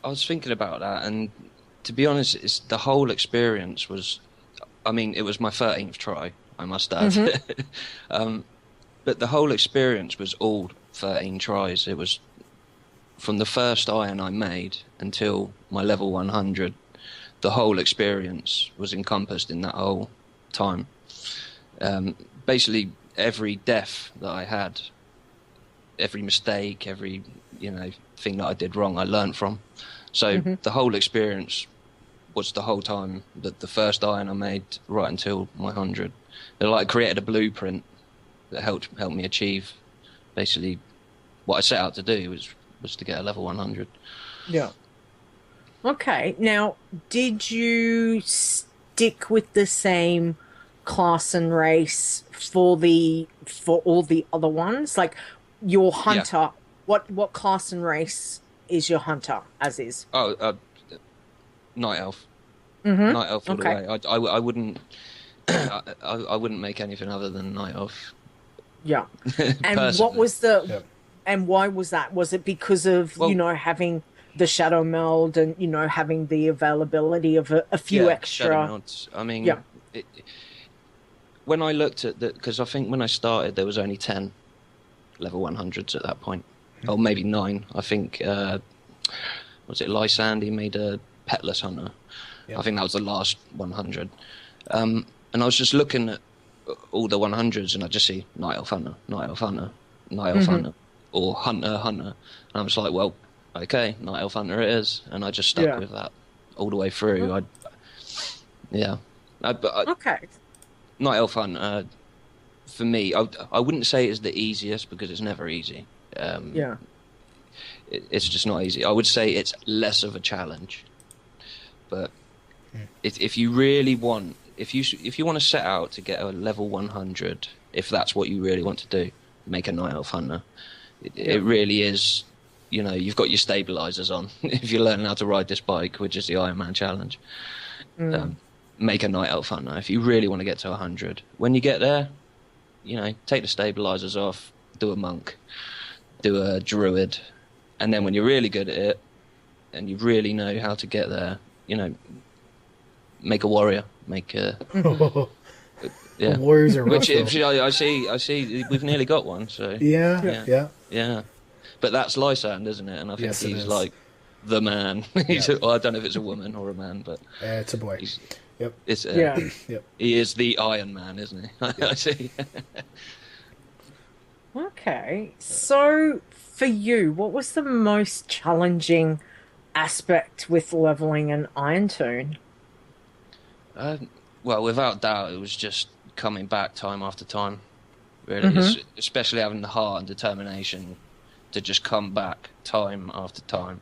I was thinking about that, and to be honest, the whole experience was, it was my 13th try, I must add. But the whole experience was all 13 tries. It was from the first Iron I made until my level 100. The whole experience was encompassed in that whole time. Basically, every death that I had, every mistake, every thing that I did wrong, I learned from. So the whole experience was the whole time that the first Iron I made right until my 100. It created a blueprint that helped me achieve basically what I set out to do was to get a level 100. Yeah. Okay. Now, did you stick with the same class and race for all the other ones? Like your hunter, what class and race is your hunter as is? Night elf. Night elf all the way. I wouldn't I wouldn't make anything other than night elf. Yeah. And what was and why was that? Was it because of having the shadow meld and having the availability of a few extra shadow melds. When I looked at that, because I think when I started there was only 10 level 100s at that point, or maybe 9. I think was it Lysand? He made a Petless Hunter. I think that was the last 100. And I was just looking at all the 100s, and I just see Night Elf Hunter, Night Elf Hunter, Night Elf Hunter, or Hunter, Hunter. And I was like, well, okay, Night Elf Hunter it is. And I just stuck with that all the way through. Okay. Night Elf Hunt, for me, I wouldn't say it's the easiest because it's never easy. Yeah. It's just not easy. I would say it's less of a challenge. But if you really want, if you want to set out to get a level 100, if that's what you really want to do, make a Night Elf Hunter. It really is. You know, you've got your stabilizers on. If you're learning how to ride this bike, which is the Ironman challenge, make a Night Elf Hunter. If you really want to get to 100, when you get there, you know, take the stabilizers off, do a monk, do a druid, and then when you're really good at it, and you really know how to get there, you know, make a warrior, make a yeah. Warriors are which rough, though. I see. We've nearly got one. So Yeah. But that's Lysand, isn't it? And I think Yes, it he's is. like the man. Well, I don't know if it's a woman or a man, but It's a boy. Yep. it's Yep. he is the Iron Man, isn't he? I see. Okay. So for you, what was the most challenging aspect with leveling an Iron Toon? Well, without doubt, it was just coming back time after time. Really, especially having the heart and determination to just come back time after time,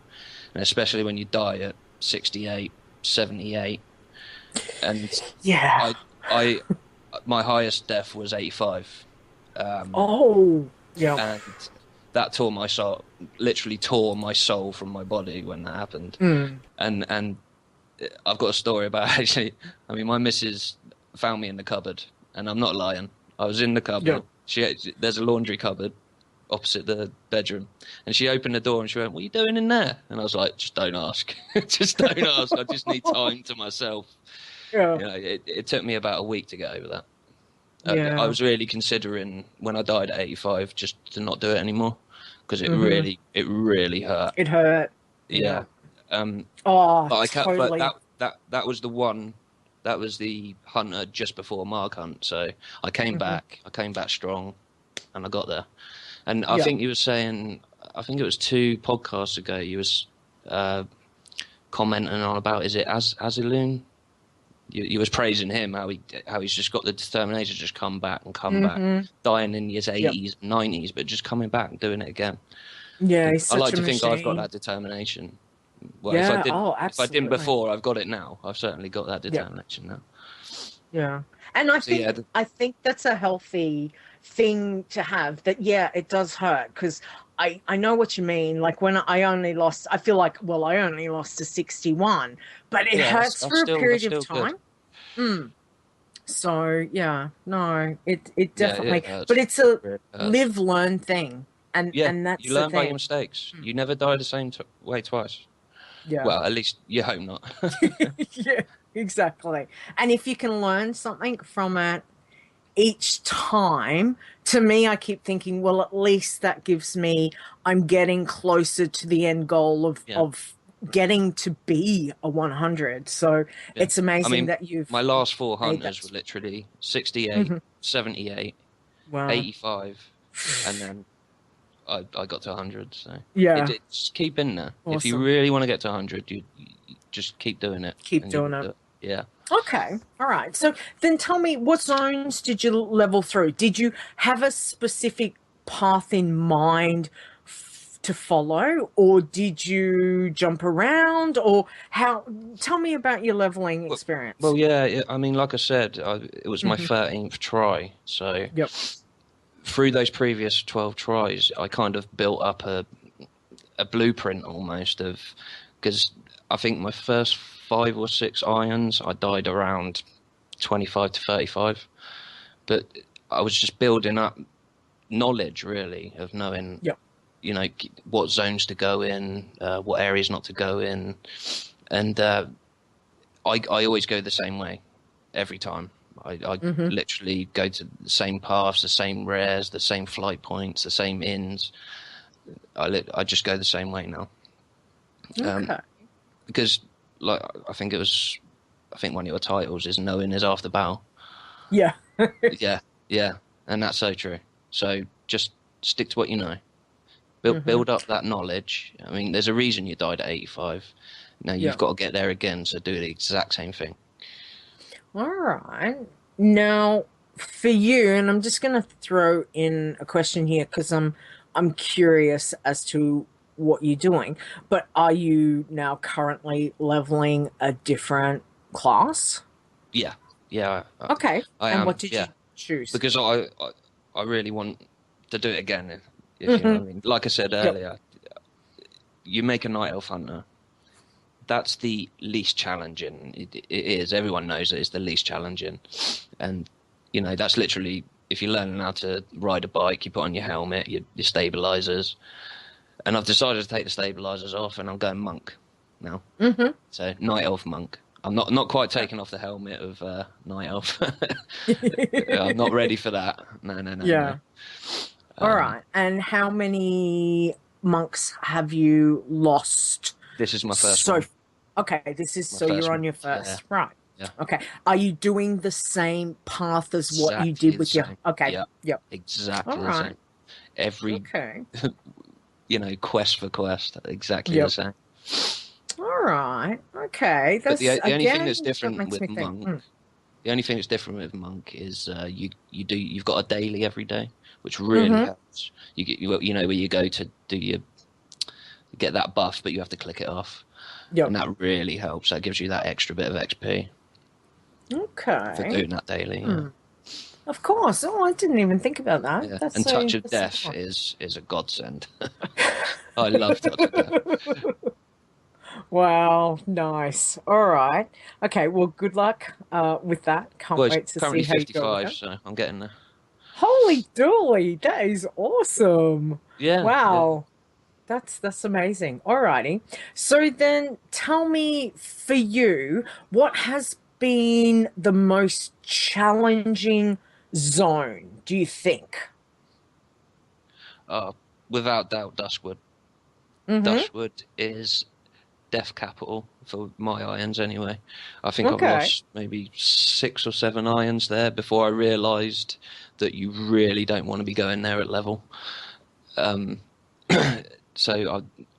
and especially when you die at 68, 78, and I my highest death was 85. And that tore my soul, literally tore my soul from my body when that happened. And I've got a story about actually. I mean, my missus found me in the cupboard, and I'm not lying. I was in the cupboard. There's a laundry cupboard opposite the bedroom, and she opened the door and she went, "What are you doing in there?" And I was like, "Just don't ask, just don't ask. I just need time to myself." Yeah. You know, it took me about a week to get over that. Yeah. I was really considering when I died at 85 just to not do it anymore because it really hurt. It hurt. Yeah. But totally. But that was the one. That was the hunter just before Marghunt. So I came back. I came back strong, and I got there. And I think he was saying, I think it was 2 podcasts ago, he was commenting on about, is it Aziloon? You was praising him, how he's just got the determination to just come back, dying in his 80s, 90s, but just coming back and doing it again. Yeah, And he's I such like a to think machine. I've got that determination. Well, Yeah, if I didn't absolutely. before, I've got it now. I've certainly got that determination now. Yeah. And I think that's a healthy thing to have, that it does hurt, because I know what you mean. Like when I only lost, I feel like, well, I only lost to 61, but it hurts for a period of time. So it definitely, but it's a live learn thing, and that's you learn the by thing. your mistakes. You never die the same way twice. Yeah. Well, at least you hope not. Yeah, exactly. And if you can learn something from it each time, to me, I keep thinking, well, at least that gives me, I'm getting closer to the end goal of getting to be a 100. So it's amazing that you've... My last 4 hunters were literally 68, 78, 85, and then I got to 100. So it's keep in there. Awesome. If you really want to get to 100, you just keep doing it. Keep doing it. Yeah. Okay. All right. So then tell me, what zones did you level through? Did you have a specific path in mind to follow, or did you jump around, or how? Tell me about your leveling experience. Well, yeah. I mean, like I said, it was my 13th try. So through those previous 12 tries, I kind of built up a blueprint almost of, because I think my first 5 or 6 irons, I died around 25 to 35. But I was just building up knowledge, really, of knowing, you know, what zones to go in, what areas not to go in. And I always go the same way every time. I literally go to the same paths, the same rares, the same flight points, the same inns. I just go the same way now. Okay. Because, like, I think one of your titles is knowing is half the battle. Yeah. yeah, and that's so true. So just stick to what you know. Build up that knowledge. I mean, there's a reason you died at 85. Now you've got to get there again, so do the exact same thing. All right. Now, for you, and I'm just going to throw in a question here because I'm curious as to what you're doing. But are you now currently leveling a different class? Yeah, yeah. Okay. I And am. what did Yeah, you choose? because I really want to do it again. If you know what I Mm-hmm. mean. Like I said Yep. earlier, you make a night elf hunter. That's the least challenging. It is. Everyone knows that it's the least challenging, and that's literally if you're learning how to ride a bike, you put on your helmet, your stabilizers, and I've decided to take the stabilizers off, and I'm going monk now. Mm-hmm. So night elf monk. I'm not quite taking off the helmet of night elf. I'm not ready for that. No, no, no, no. Yeah. All right. And how many monks have you lost? This is my first So, one. okay, this is My so first you're on one. your Yeah, first, right? yeah. Okay. Are you doing the same path as what you Exactly did the with your? same. Okay. Yeah, Yep. exactly All the right. same. Every Okay. quest for quest, exactly the Yep. same. All right. Okay. But That's the only thing that's again that different makes with me think. monk, the only thing that's different with monk is you've got a daily every day, which really Mm-hmm. helps. Where you go to do your get that buff, but you have to click it off, and Yep. that really helps. That gives you that extra bit of XP for Okay. doing that daily. Yeah. Of course. Oh, I didn't even think about that. Yeah, That's and so. touch of That's so death cool. is a godsend. I love touch of death. Wow, nice. All right. Okay, well, good luck with that. Can't Well, it's wait to see currently how you go with 55, it. so I'm getting there. Holy dooly, that is awesome. Yeah, yeah. Wow. That's amazing. All righty. So then tell me for you, what has been the most challenging zone, do you think? Uh, Without doubt, Duskwood. Mm-hmm. Duskwood is death capital for my irons anyway. I think I've Okay. lost maybe 6 or 7 irons there before I realised that you really don't want to be going there at level.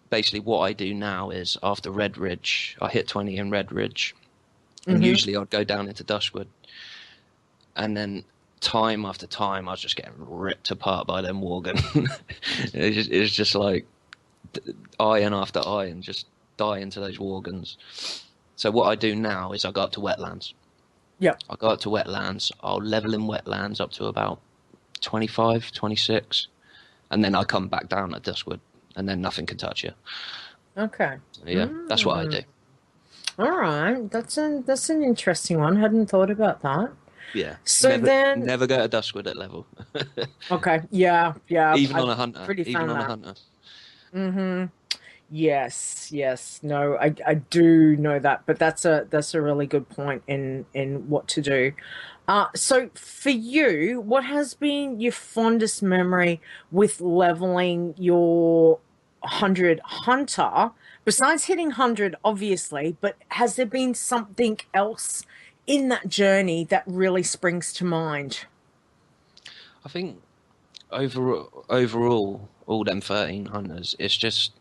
Basically what I do now is after Red Ridge, I hit 20 in Red Ridge, and Mm-hmm. usually I'd go down into Duskwood, and then time after time I was just getting ripped apart by them Worgen. It's just like iron after iron, just die into those Worgens. So what I do now is I go up to wetlands. Yep. I go up to wetlands, I'll level in wetlands up to about 25, 26, and then I come back down at Duskwood, and then nothing can touch you. Okay. So, yeah, that's what I do. All right. That's an interesting one. Hadn't thought about that. Yeah. So then Never go to Duskwood at level. okay, yeah, yeah. Even on I've a hunter. pretty Even found on a that. hunter. Mm-hmm. Yes, yes. No, I do know that, but that's a really good point in what to do. So for you, what has been your fondest memory with leveling your 100 hunter? Besides hitting 100, obviously, but has there been something else in that journey that really springs to mind? I think overall, all them 13 hunters, it's just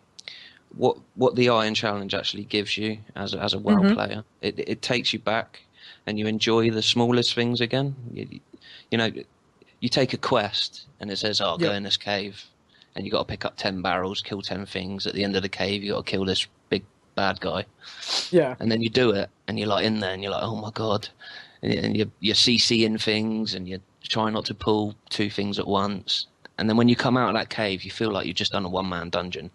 what the Iron Challenge actually gives you as a WoW Mm-hmm. player. It takes you back, and you enjoy the smallest things again. You know, you take a quest, and it says, "Oh, go Yep. in this cave," and you got to pick up 10 barrels, kill 10 things. At the end of the cave, you got to kill this big bad guy, Yeah. and then you do it, and you're like in there, and you're like, "Oh my god," and you're CCing things, and you're trying not to pull 2 things at once. And then when you come out of that cave, you feel like you've just done a one-man dungeon.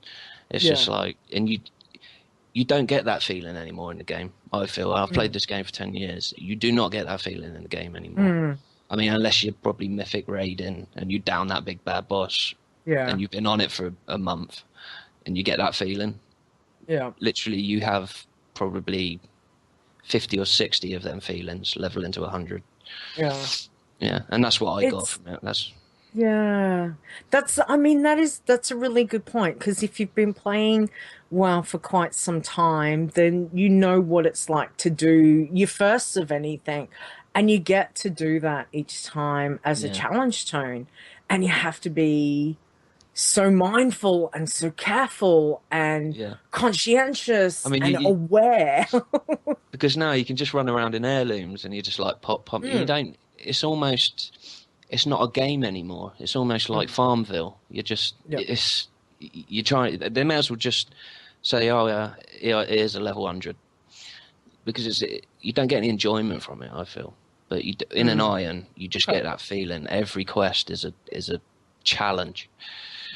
It's Yeah. just like, and you don't get that feeling anymore in the game. I feel I've played this game for 10 years. You do not get that feeling in the game anymore. I mean, unless you're probably mythic raiding and you down that big bad boss, Yeah. and you've been on it for a month, and you get that feeling. Yeah. Literally, you have probably 50 or 60 of them feelings level into 100. Yeah. Yeah, and that's what I got It's from it. That's yeah. I mean that's a really good point because if you've been playing WoW for quite some time, then you know what it's like to do your first of anything. And you get to do that each time as a yeah, challenge tone. And you have to be so mindful and so careful and conscientious I mean, and aware. because now you can just run around in heirlooms and you just like pop. You don't. It's almost. It's not a game anymore. It's almost like Farmville. You're just. You're trying. They may as well just say, "Oh yeah, here's a level 100," because you don't get any enjoyment from it. I feel, but in an Iron, you just get that feeling. Every quest is a challenge.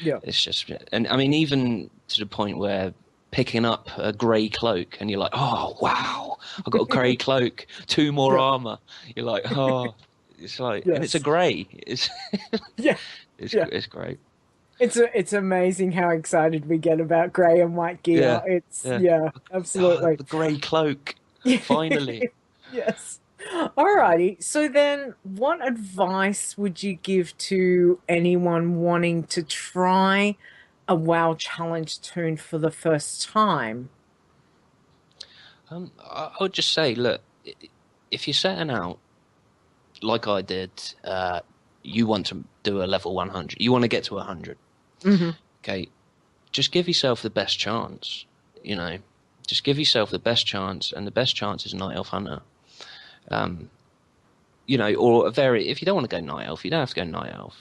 Yeah, it's just, and I mean, even to the point where picking up a grey cloak and you're like, oh wow, I got a grey cloak, 2 more armor. You're like, oh, it's like, and it's a grey. It's it's great. It's amazing how excited we get about grey and white gear. Absolutely. The grey cloak, finally. Yes. Alrighty. So then, what advice would you give to anyone wanting to try a WoW challenge toon for the first time? I would just say, look, if you're setting out like I did, you want to do a level 100. You want to get to 100. Okay, just give yourself the best chance. You know, just give yourself the best chance, and the best chance is Night Elf Hunter. You know, or if you don't want to go Night Elf, you don't have to go Night Elf.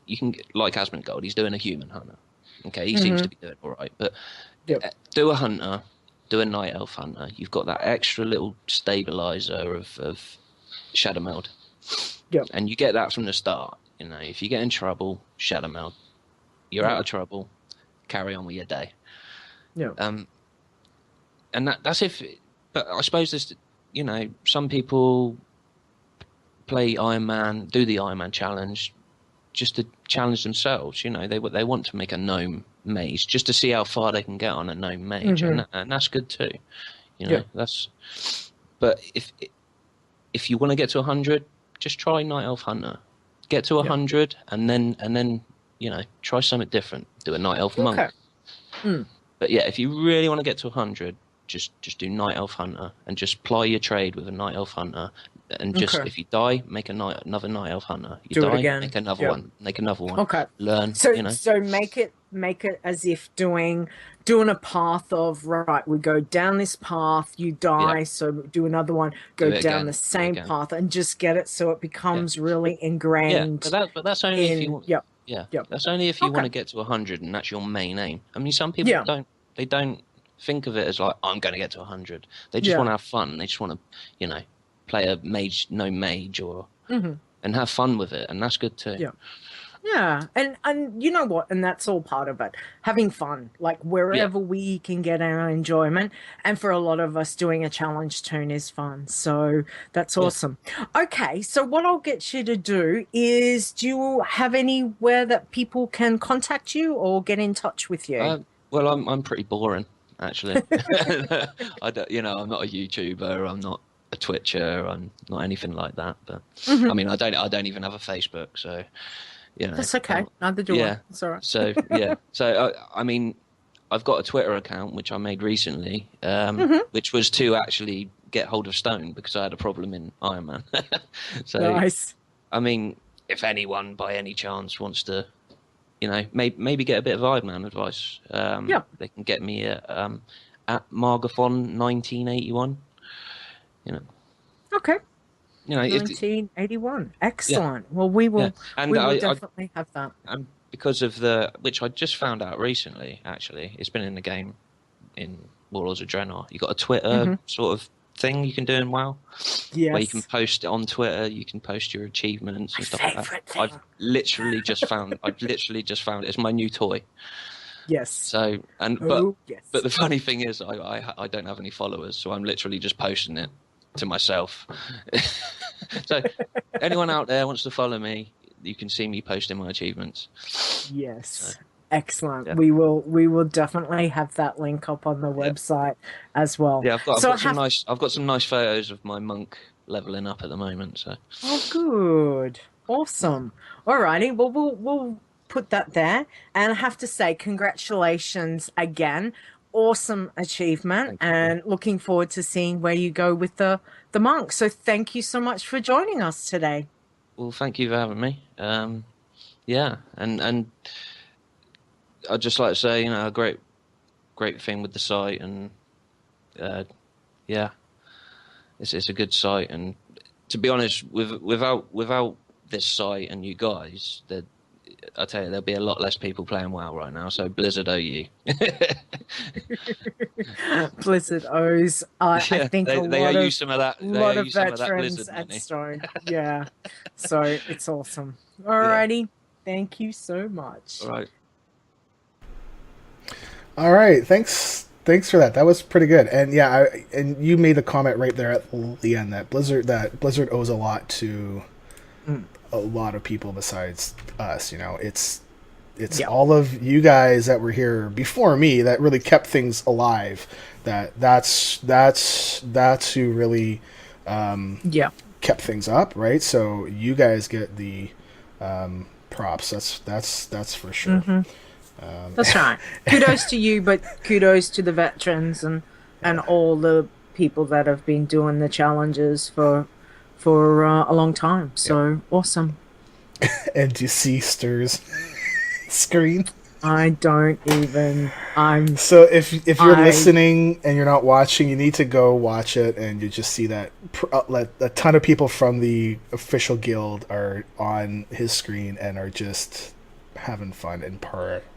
You can, like Asmongold, he's doing a human hunter. Okay, he seems to be doing all right, but do a hunter, do a Night Elf Hunter. You've got that extra little stabilizer of Shadow Meld. And you get that from the start. You know, if you get in trouble, Shadow Meld. You're out of trouble, carry on with your day. And that's if. But I suppose there's, you know, some people play Ironman, do the Ironman challenge, just to challenge themselves. You know, they want to make a gnome mage just to see how far they can get on a gnome mage, and that's good too. You know, that's. But if you want to get to 100, just try Night Elf Hunter. Get to 100, and then you know, try something different. Do a Night Elf Monk. But yeah, if you really want to get to 100, just do Night Elf Hunter and just ply your trade with a Night Elf Hunter. And just if you die, make another Night Elf Hunter. You do die, it again. make another one. Make another one. Okay. Learn. So you know. so make it as if doing a path of, right, we go down this path, you die, so do another one, go down again, the same path, and just get it so it becomes really ingrained. But that's only if you want. Yep. That's only if you want to get to 100 and that's your main aim. I mean, some people don't think of it as like, I'm going to get to 100. They just want to have fun. They just want to, you know, play a mage, no mage, or and have fun with it, and that's good too. Yeah, and you know what? And that's all part of it. Having fun, like wherever we can get our enjoyment. And for a lot of us, doing a challenge toon is fun. So that's awesome. Okay, so what I'll get you to do is, do you have anywhere that people can contact you or get in touch with you? Well, I'm pretty boring, actually. I don't, you know, I'm not a YouTuber. I'm not a Twitcher. I'm not anything like that. But I mean, I don't even have a Facebook. So. You know, that's okay. Neither do I. It's all right. So I mean, I've got a Twitter account which I made recently, which was to actually get hold of Stone because I had a problem in Ironman. So nice. I mean, if anyone by any chance wants to, you know, maybe get a bit of Ironman advice, they can get me at Marghunt 1981. You know. Okay. You know, 1981. Excellent. Well, we will. And we will definitely have that. And because of which I just found out recently. Actually, it's been in the game in Warlords of Draenor. You got a Twitter sort of thing you can do in WoW. Yes. Where you can post it on Twitter. You can post your achievements and stuff like that. Thing. I've literally just found. It. It's my new toy. Yes. So but the funny thing is, I don't have any followers, so I'm literally just posting it to myself. So anyone out there wants to follow me, you can see me posting my achievements. Yes. So, excellent. Yeah. We will definitely have that link up on the website as well. Yeah, I've got some nice photos of my monk leveling up at the moment. So. Oh, good. Awesome. Alrighty. Well, we'll put that there, and I have to say congratulations again. Awesome achievement, and looking forward to seeing where you go with the monk. So thank you so much for joining us today. Well, thank you for having me. And I'd just like to say, a great thing with the site, and yeah, it's a good site. And to be honest, without this site and you guys, I tell you, there'll be a lot less people playing WoW right now. So Blizzard owe you. Blizzard owes. I think they owe you some of that. A lot of some of that veterans Blizzard at money. Stone. Yeah. So it's awesome. Alrighty. Thank you so much. All right. All right, thanks for that. That was pretty good. And yeah, and you made the comment right there at the end that Blizzard owes a lot to a lot of people besides us. It's all of you guys that were here before me that really kept things alive. That's who really kept things up, right? So you guys get the props. That's for sure. Mm-hmm. That's right. Kudos to you, but kudos to the veterans and all the people that have been doing the challenges for a long time. So awesome. And do you see Ster's screen? I don't even. So if you're listening and you're not watching, you need to go watch it, and you just see that a ton of people from the official guild are on his screen and are just having fun and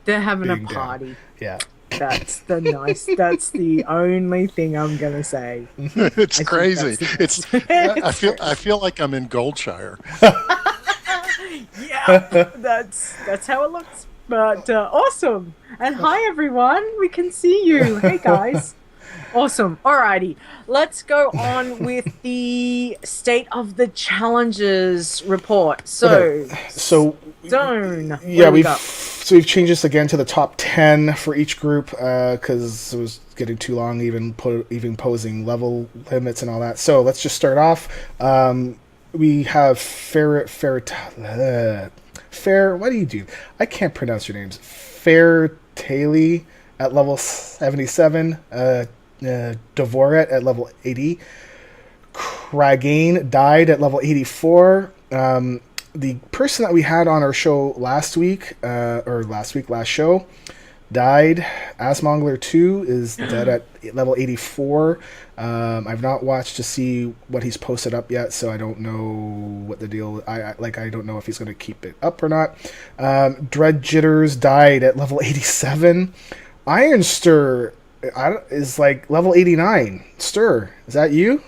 they're having a party. Down. Yeah. That's the only thing I'm gonna say. It's crazy. I feel like I'm in Goldshire. Yeah, that's how it looks. But awesome. And hi everyone, we can see you. Hey guys. Awesome. Alrighty, let's go on with the state of the challenges report. So Stone. Yeah, we've changed this again to the top 10 for each group because it was getting too long, even posing level limits and all that. So let's just start off. We have Fair. What do you do? I can't pronounce your names. Fair Taylor at level 77. Devoret at level 80. Cragane died at level 84. The person that we had on our show last show, died. Asmongler 2 is dead at level 84. I've not watched to see what he's posted up yet, so I don't know what the deal. I don't know if he's going to keep it up or not. Dread Jitters died at level 87. Iron Ster is like level 89. Ster, is that you?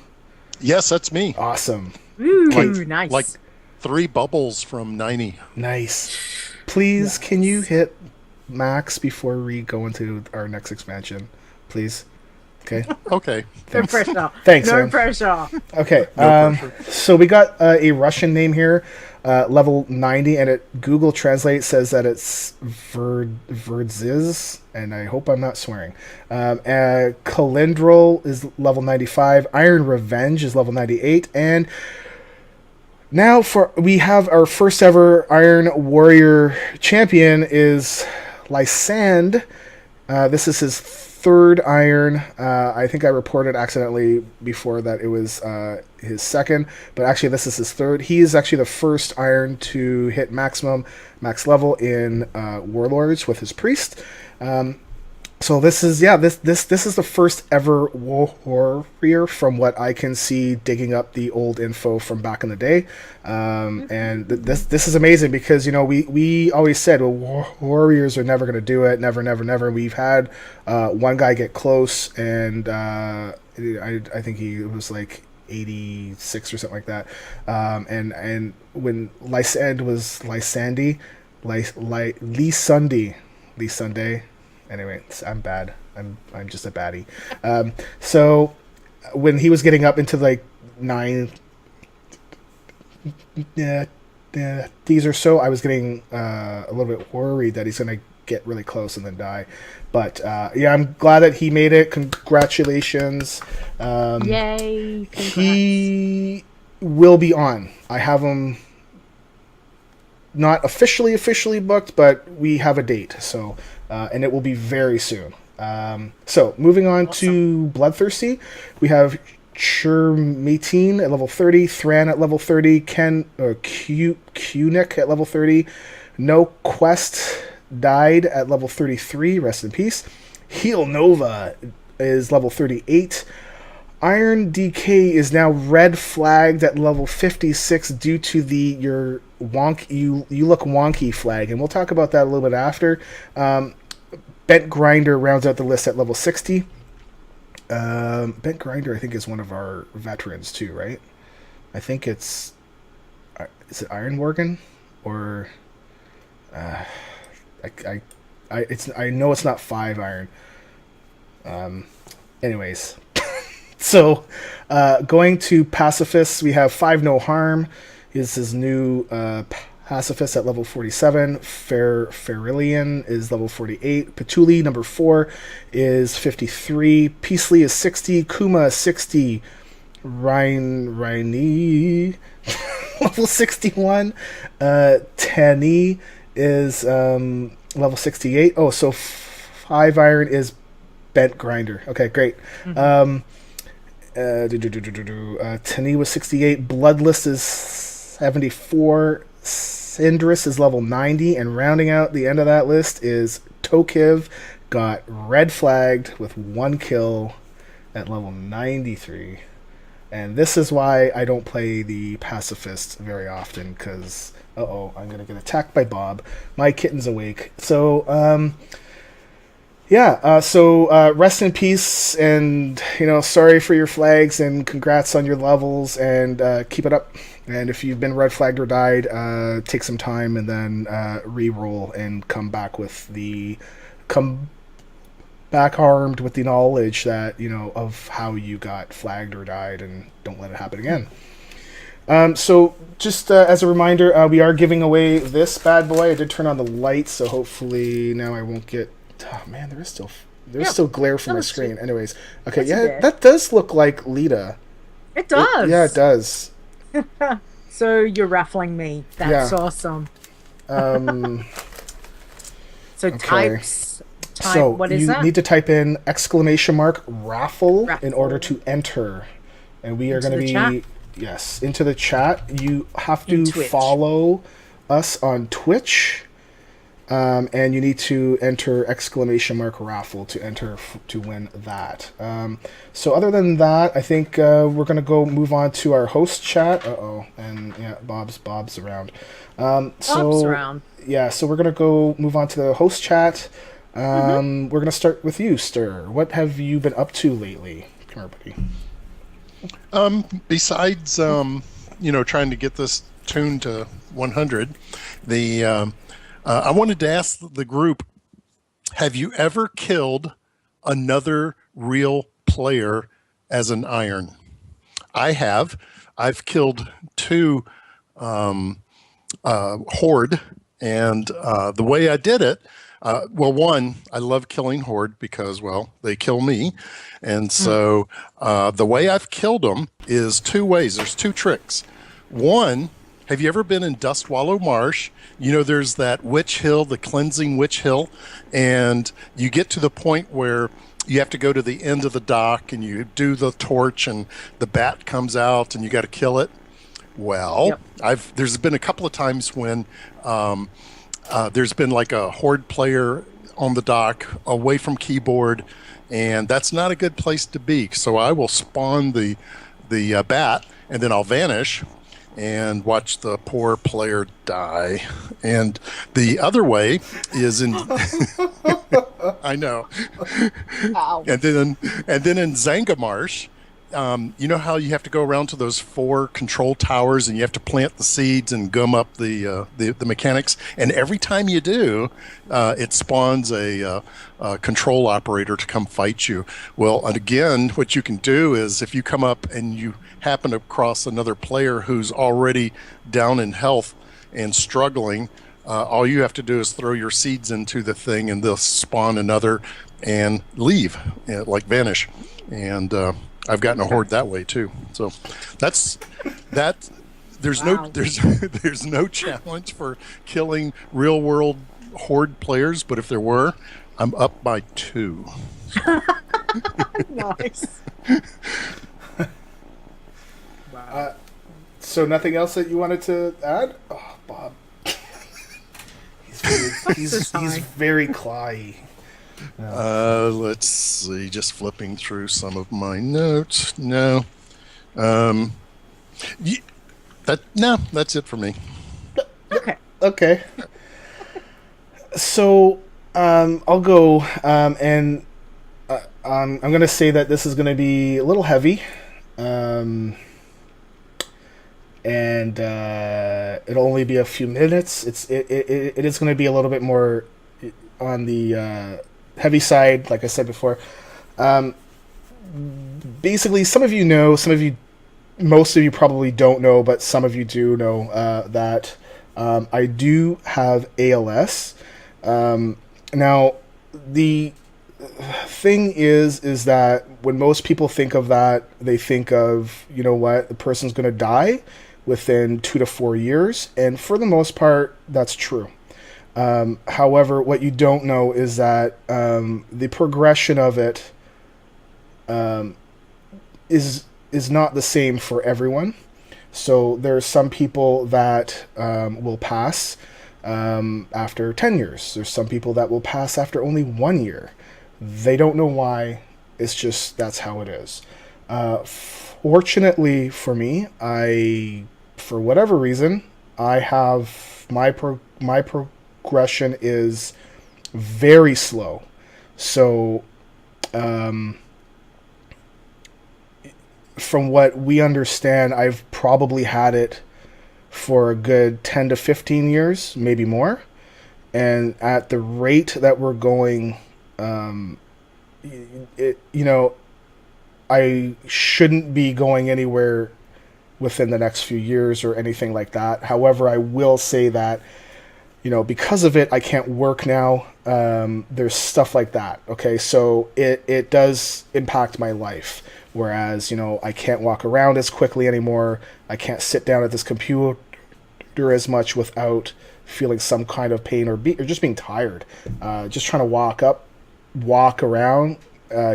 Yes, that's me. Awesome. Ooh, nice. Like 3 bubbles from 90. Nice. Please, Can you hit max before we go into our next expansion, please? Okay. Okay. No pressure. Thanks. No man. pressure. Okay. So we got a Russian name here, level 90, and Google Translate says that it's Verdziz, and I hope I'm not swearing. Kalindrol is level 95. Iron Revenge is level 98, and now we have our first ever Iron Warrior champion is Lysand. This is his third Iron. I think I reported accidentally before that it was his second, but actually this is his third. He is actually the first Iron to hit max level in Warlords with his priest. So this is this is the first ever warrior from what I can see digging up the old info from back in the day, and this is amazing because we always said warriors are never going to do it, never. We've had one guy get close, and I think he was like 86 or something like that, and when Lysand was Lysandi, Lee Sunday. Anyway, I'm bad. I'm just a baddie. So when he was getting up into like 9 these or so, I was getting a little bit worried that he's going to get really close and then die. But yeah, I'm glad that he made it. Congratulations. Yay. Congrats. He will be on. I have him not officially booked, but we have a date. So, and it will be very soon. So moving on to Bloodthirsty, we have Churmatine at level 30, Thran at level 30, Qnick at level 30, No Quest died at level 33. Rest in peace. Heal Nova is level 38. Iron DK is now red flagged at level 56 due to the you look wonky flag, and we'll talk about that a little bit after. Bent Grinder rounds out the list at level 60. Bent Grinder, I think, is one of our veterans too, right? I think is it Iron Worgen or I know it's not 5 Iron. Anyways. So, going to Pacifists, we have 5 No Harm is his new Pacifist at level 47. Farillian is level 48. Patuli, number 4, is 53. Peasley is 60. Kuma is 60. Raini, level 61. Tani is level 68. Oh, so 5 Iron is Bent Grinder. Okay, great. Mm-hmm. Tani was 68. Bloodless is 74. Cindrus is level 90. And rounding out the end of that list is Tokiv. Got red flagged with 1 kill at level 93. And this is why I don't play the Pacifist very often, because, I'm going to get attacked by Bob. My kitten's awake. So, rest in peace, and, sorry for your flags, and congrats on your levels, and keep it up. And if you've been red flagged or died, take some time and then re-roll and come back armed with the knowledge that, of how you got flagged or died, and don't let it happen again. So just as a reminder, we are giving away this bad boy. I did turn on the lights, so hopefully now I won't get... Oh man, there's still glare from my screen. Anyways, okay, that does look like Leeta. It does. It does. So you're raffling me. That's awesome. So okay. What is that? You need to type in !raffle in order to enter, and we are going to be into the chat. You have to follow us on Twitch. And you need to enter !raffle to enter to win that. So other than that, I think we're going to move on to our host chat. Bob's around. Bob's around. Yeah, so we're going to move on to the host chat. We're going to start with you, Ster. What have you been up to lately? Come here, buddy. Besides, trying to get this tuned to 100, I wanted to ask the group, have you ever killed another real player as an Iron? I have. I've killed 2 Horde, and the way I did it, one, I love killing Horde because, they kill me. And so the way I've killed them is 2 ways. There's 2 tricks. One, have you ever been in Dustwallow Marsh? There's that witch hill, the cleansing witch hill, and you get to the point where you have to go to the end of the dock and you do the torch and the bat comes out and you got to kill it. Well, there's been a couple of times when there's been like a Horde player on the dock away from keyboard, and that's not a good place to be. So I will spawn the bat and then I'll vanish and watch the poor player die. And the other way is in I know. Wow. And then in Zangamarsh, you know how you have to go around to those 4 control towers and you have to plant the seeds and gum up the mechanics, and every time you do, it spawns a control operator to come fight you. Well, and again, what you can do is if you come up and you happen across another player who's already down in health and struggling, all you have to do is throw your seeds into the thing and they'll spawn another and leave, like vanish. And I've gotten a Horde that way too. So that's that. There's no challenge for killing real world Horde players, but if there were, I'm up by 2. Nice. Wow. So nothing else that you wanted to add? Oh, Bob. He's He's very clawy. Let's see. Just flipping through some of my notes. No. That's it for me. Okay. So, I'll go, and I'm going to say that this is going to be a little heavy, and it'll only be a few minutes. It is going to be a little bit more on the heavy side, like I said before. Basically, most of you probably don't know, but some of you do know that I do have ALS. Now, the thing is that when most people think of that, they think of, you know what, the person's going to die within 2 to 4 years, and for the most part, that's true. However, what you don't know is that the progression of it is not the same for everyone. So there are some people that will pass after 10 years. There's some people that will pass after only 1 year. They don't know why. It's just that's how it is. Fortunately for me, for whatever reason, I have my progression is very slow. So from what we understand, I've probably had it for a good 10 to 15 years, maybe more. And at the rate that we're going, I shouldn't be going anywhere within the next few years or anything like that. However, I will say that, because of it, I can't work now. There's stuff like that. Okay. So it does impact my life. Whereas, I can't walk around as quickly anymore. I can't sit down at this computer as much without feeling some kind of pain or just being tired. Just trying to walk around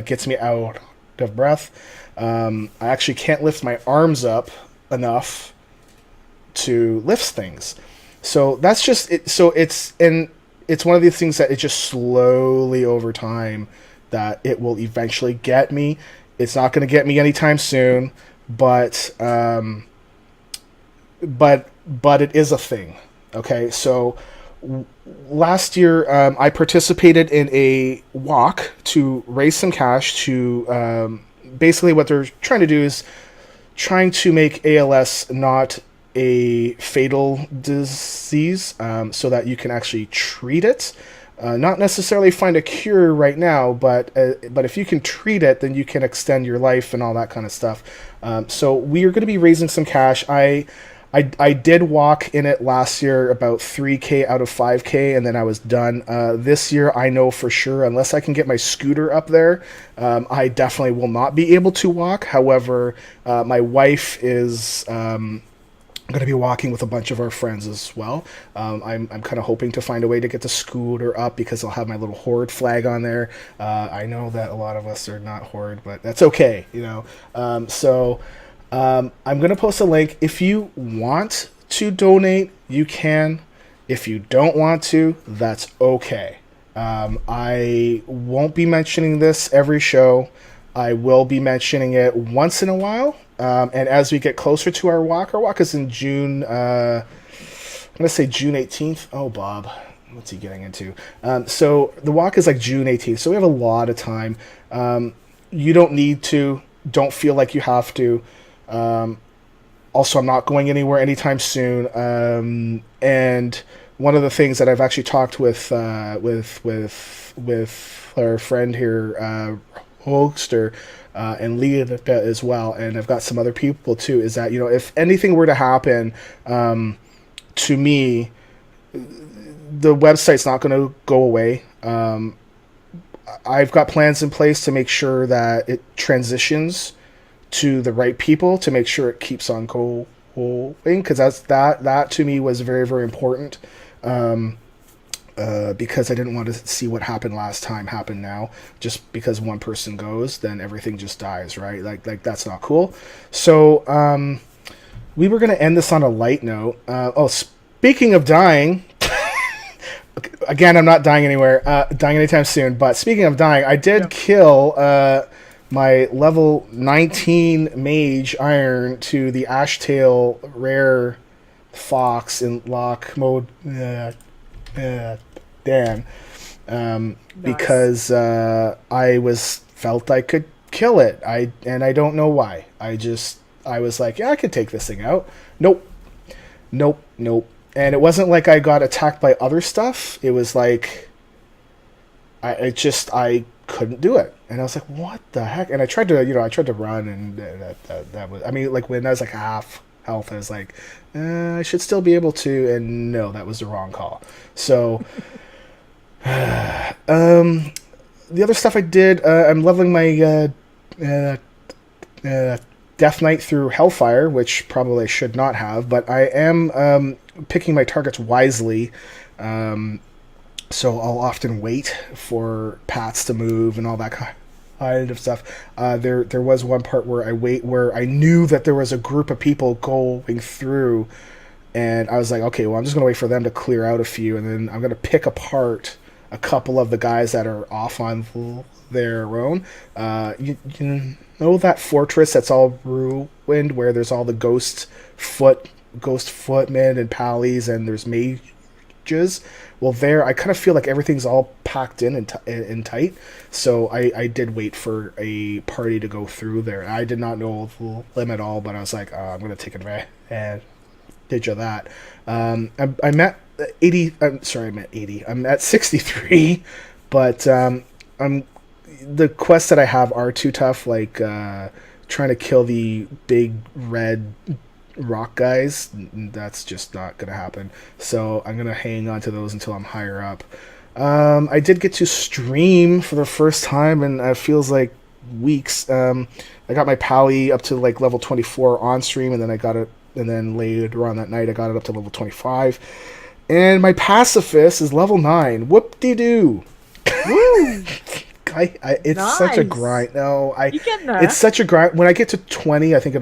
gets me out of breath. I actually can't lift my arms up enough to lift things. So that's just it. So it's one of these things that it just slowly over time that it will eventually get me. It's not going to get me anytime soon, but it is a thing. Okay, so last year I participated in a walk to raise some cash to basically what they're trying to do is trying to make ALS not a fatal disease, so that you can actually treat it. Not necessarily find a cure right now, but if you can treat it, then you can extend your life and all that kind of stuff. So we are going to be raising some cash. I did walk in it last year about 3K out of 5K, and then I was done. This year, I know for sure, unless I can get my scooter up there, I definitely will not be able to walk. However, my wife is going to be walking with a bunch of our friends as well. I'm kind of hoping to find a way to get the scooter up because I'll have my little Horde flag on there. I know that a lot of us are not Horde, but that's okay, So I'm going to post a link. If you want to donate, you can. If you don't want to, that's okay. I won't be mentioning this every show. I will be mentioning it once in a while. And as we get closer to our walk is in June, I'm going to say June 18th. Oh, Bob, what's he getting into? So the walk is like June 18th, so we have a lot of time. You don't need to, don't feel like you have to. Also, I'm not going anywhere anytime soon. And one of the things that I've actually talked with our friend here, Ster, and Leeta as well, and I've got some other people too, is that, if anything were to happen to me, the website's not going to go away. I've got plans in place to make sure that it transitions to the right people, to make sure it keeps on going, because that to me was very, very important. Because I didn't want to see what happened last time happen now. Just because one person goes, then everything just dies, right? Like that's not cool. So we were going to end this on a light note. Speaking of dying, again, I'm not dying dying anytime soon. But speaking of dying, I did kill my level 19 mage iron to the Ashtail rare fox in lock mode. Dan. Because I felt I could kill it. I don't know why. I was like, yeah, I could take this thing out. Nope. And it wasn't like I got attacked by other stuff. It was like I couldn't do it. And I was like, what the heck? And I tried to run, and that was, I mean, like when I was like half health, I was like, I should still be able to, and no, that was the wrong call. So the other stuff I did, I'm leveling my Death Knight through Hellfire, which probably I should not have, but I am picking my targets wisely. So I'll often wait for paths to move and all that kind of stuff. There was one part where I knew that there was a group of people going through, and I was like, okay, well, I'm just going to wait for them to clear out a few, and then I'm going to pick apart a couple of the guys that are off on their own. You know that fortress that's all ruined, where there's all the ghost footmen and pallies, and there's mages? Well, there, I kind of feel like everything's all packed in and tight, so I did wait for a party to go through there. I did not know them at all, but I was like, I'm going to take advantage of that. I'm at 80. I'm at 80. I'm at 63, but the quests that I have are too tough, like trying to kill the big red rock guys. That's just not gonna happen, so I'm gonna hang on to those until I'm higher up. I did get to stream for the first time, and it feels like weeks. I got my pally up to like level 24 on stream, and then later on that night I got it up to level 25, and my pacifist is level 9. Whoop-de-doo. Woo! It's nice. Such a grind. No, You getting there. It's such a grind. When I get to 20, I think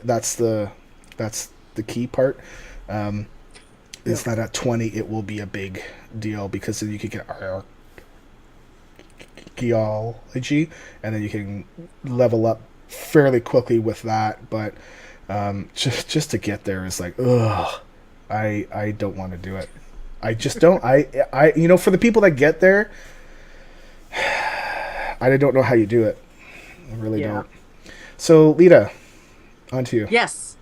that's the key part. Is that at 20 it will be a big deal, because then you can get archaeology, and then you can level up fairly quickly with that. But just to get there is like, ugh. I don't want to do it. I just don't. I for the people that get there, I don't know how you do it. I really don't. So, Leeta, on to you. Yes.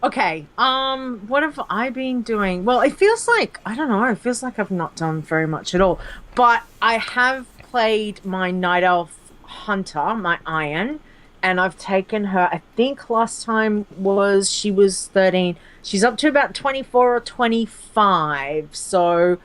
Okay. What have I been doing? Well, it feels like, I don't know, it feels like I've not done very much at all. But I have played my Night Elf Hunter, my Iron, and I've taken her, I think last time she was 13. She's up to about 24 or 25. So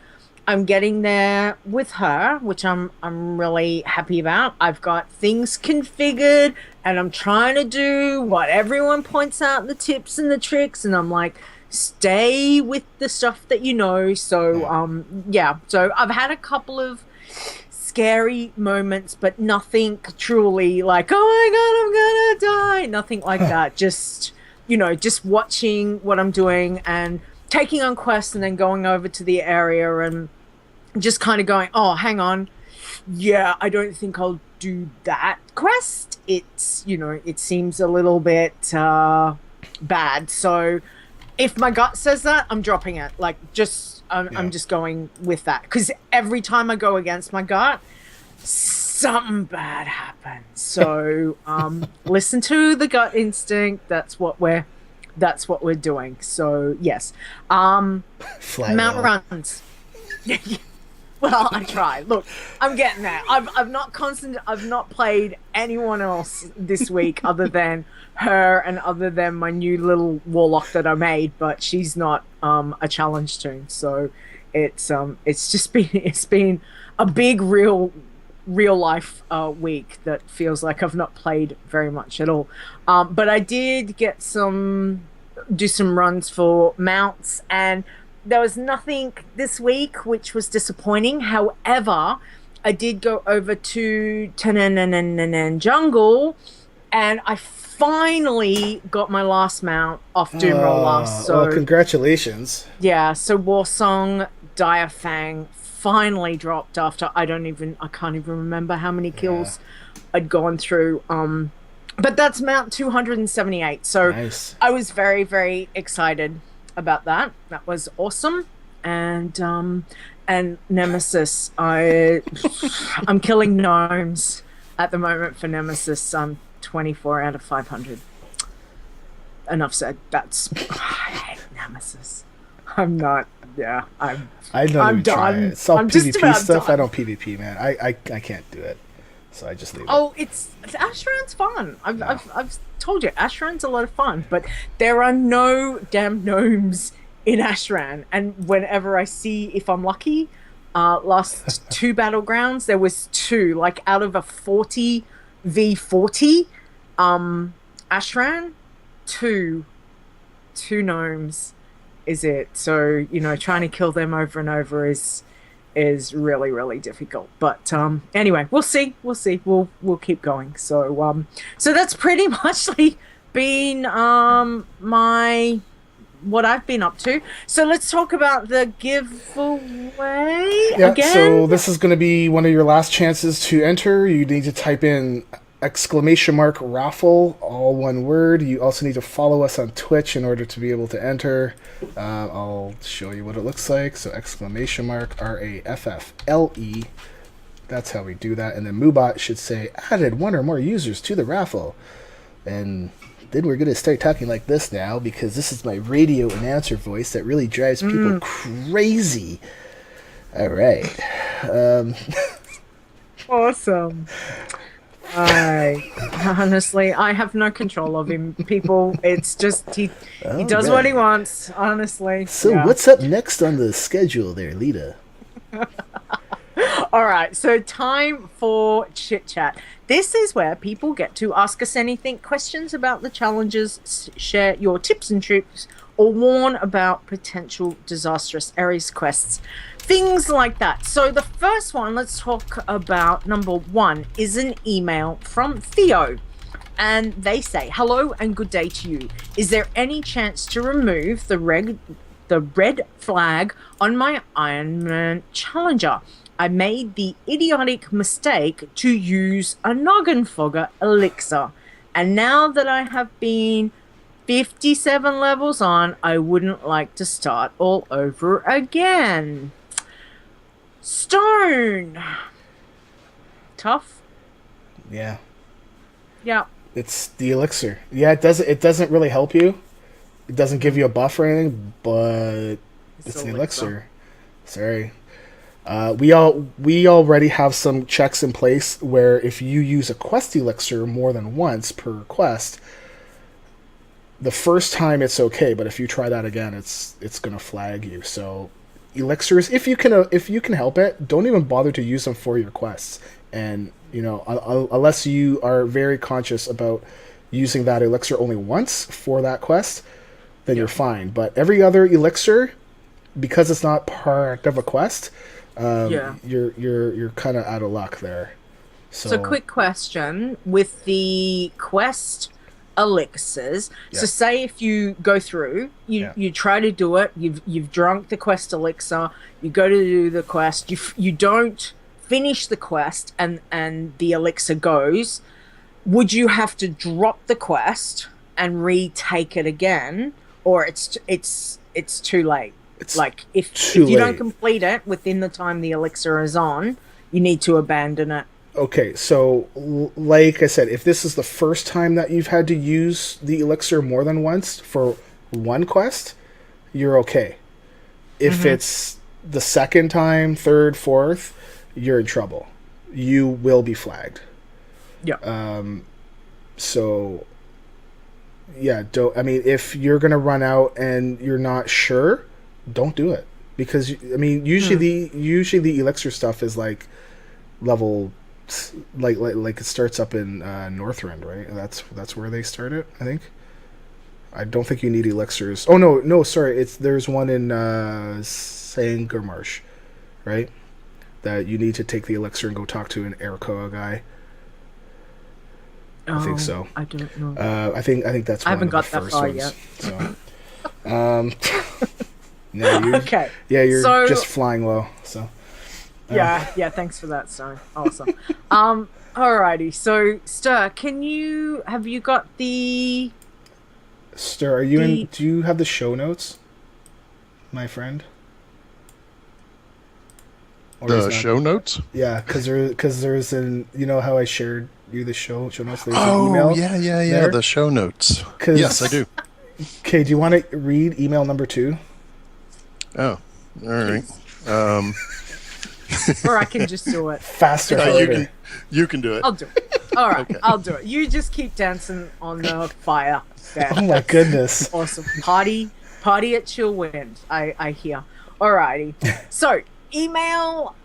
I'm getting there with her, which I'm really happy about. I've got things configured, and I'm trying to do what everyone points out, the tips and the tricks, and I'm like, stay with the stuff that you know. So so I've had a couple of scary moments, but nothing truly like, oh my god, I'm gonna die, nothing like that. Just watching what I'm doing and taking on quests, and then going over to the area and just kind of going, oh, hang on, yeah, I don't think I'll do that quest. It's, it seems a little bit bad. So if my gut says that, I'm dropping it. Like, I'm just going with that, because every time I go against my gut, something bad happens. So listen to the gut instinct. That's what we're doing. So yes. Mount runs. Well, I try. Look, I'm getting there. I've not played anyone else this week other than her, and other than my new little warlock that I made, but she's not a challenge toon. So it's been a big real life week that feels like I've not played very much at all. But I did do some runs for mounts, and there was nothing this week, which was disappointing. However, I did go over to Tanan Jungle, and I finally got my last mount off Doom Roller. So well, congratulations. Yeah, so Warsong Direfang finally dropped after I can't even remember how many kills I'd gone through. But that's Mount 278. So nice. I was very, very excited about that. That was awesome. And Nemesis, I'm killing gnomes at the moment for Nemesis. 24 out of 500. Enough said. I hate Nemesis. I'm not. Yeah, I don't I'm even try done. it. It's all I'm just PvP about stuff. done. I don't PvP, man. I can't do it, so I just leave it. Oh, it's Ashran's fun. I've told you, Ashran's a lot of fun, but there are no damn gnomes in Ashran. And whenever I see, if I'm lucky, last 2 battlegrounds, there was 2, like out of a 40 v40, Ashran, 2 gnomes is it. So, trying to kill them over and over is really, really difficult. But anyway, we'll see. We'll keep going. So that's pretty much been what I've been up to. So let's talk about the giveaway again. So this is going to be one of your last chances to enter. You need to type in !raffle, all one word. You also need to follow us on Twitch in order to be able to enter. I'll show you what it looks like. So ! RAFFLE. That's how we do that. And then Moobot should say, added 1 or more users to the raffle. And then we're going to start talking like this now, because this is my radio announcer voice that really drives people crazy. All right. Awesome. Honestly, I have no control of him, people. It's just he does what he wants, honestly. So what's up next on the schedule there, Leeta? All right, so time for Chit Chat. This is where people get to ask us anything, questions about the challenges, share your tips and tricks, or warn about potential disastrous areas quests. Things like that. So the first one, let's talk about number 1, is an email from Theo. And they say, hello and good day to you. Is there any chance to remove the red flag on my Ironman Challenger? I made the idiotic mistake to use a noggin fogger elixir. And now that I have been 57 levels on, I wouldn't like to start all over again. Stone. Tough. Yeah. Yeah. It's the elixir. Yeah, it doesn't really help you. It doesn't give you a buff or anything, but it's the elixir. Sorry. We already have some checks in place where if you use a quest elixir more than once per quest, the first time it's okay, but if you try that again, it's gonna flag you. So elixirs, if you can help it, don't even bother to use them for your quests. And unless you are very conscious about using that elixir only once for that quest, then you're fine. But every other elixir, because it's not part of a quest, you're kind of out of luck there. So quick question with the quest elixirs. So say if you go through, you try to do it, you've drunk the quest elixir, you go to do the quest, you don't finish the quest, and the elixir goes, would you have to drop the quest and retake it again, or it's too late? It's like if you don't complete it within the time the elixir is on, you need to abandon it. Okay, so like I said, if this is the first time that you've had to use the elixir more than once for one quest, you're okay. If it's the second time, third, fourth, you're in trouble. You will be flagged. Yeah. So yeah, if you're gonna run out and you're not sure, don't do it, because usually the elixir stuff is like level. Like it starts up in Northrend, right? That's where they start it, I think. I don't think you need elixirs. Oh no, sorry. There's one in Sangermarsh, right? That you need to take the elixir and go talk to an Aircoa guy. I think so. I don't know. I think that's. I haven't got that far ones, yet. So. No, Okay. Yeah, you're So- just flying low. So Yeah, thanks for that, Stone. Awesome. Alrighty. So, Ster, have you got the Ster, are you in? The- Do you have the show notes, my friend? Or is The not- show notes? Yeah, because there's an, you know how I shared you the show notes. There's an Oh, email. yeah, there? the show notes. 'Cause- Yes, I do. Okay, do you want to read email number 2? Oh, all right. or I can just do it. Faster, You harder. can do it. I'll do it. All right, Okay. I'll do it. You just keep dancing on the fire. There. Oh my goodness. Awesome. Party at Chillwind, I hear. Alrighty. So,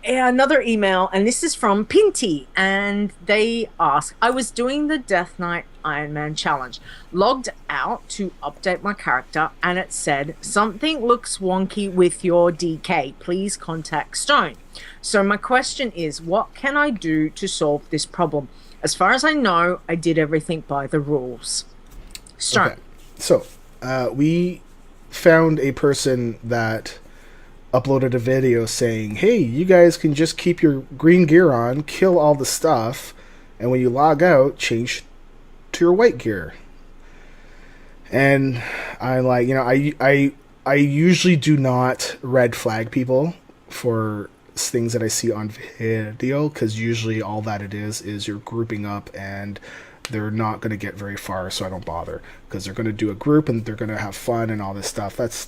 another email, and this is from Pinty, and they ask, I was doing the Death Knight Ironman challenge, logged out to update my character, and it said, something looks wonky with your DK, please contact Stone. So my question is, what can I do to solve this problem? As far as I know, I did everything by the rules. Stone. Okay. So, we found a person that uploaded a video saying, hey, you guys can just keep your green gear on, kill all the stuff, and when you log out, change to your white gear. And I like, I usually do not red flag people for things that I see on video, because usually all that it is you're grouping up and they're not going to get very far, so I don't bother, because they're going to do a group and they're going to have fun and all this stuff. That's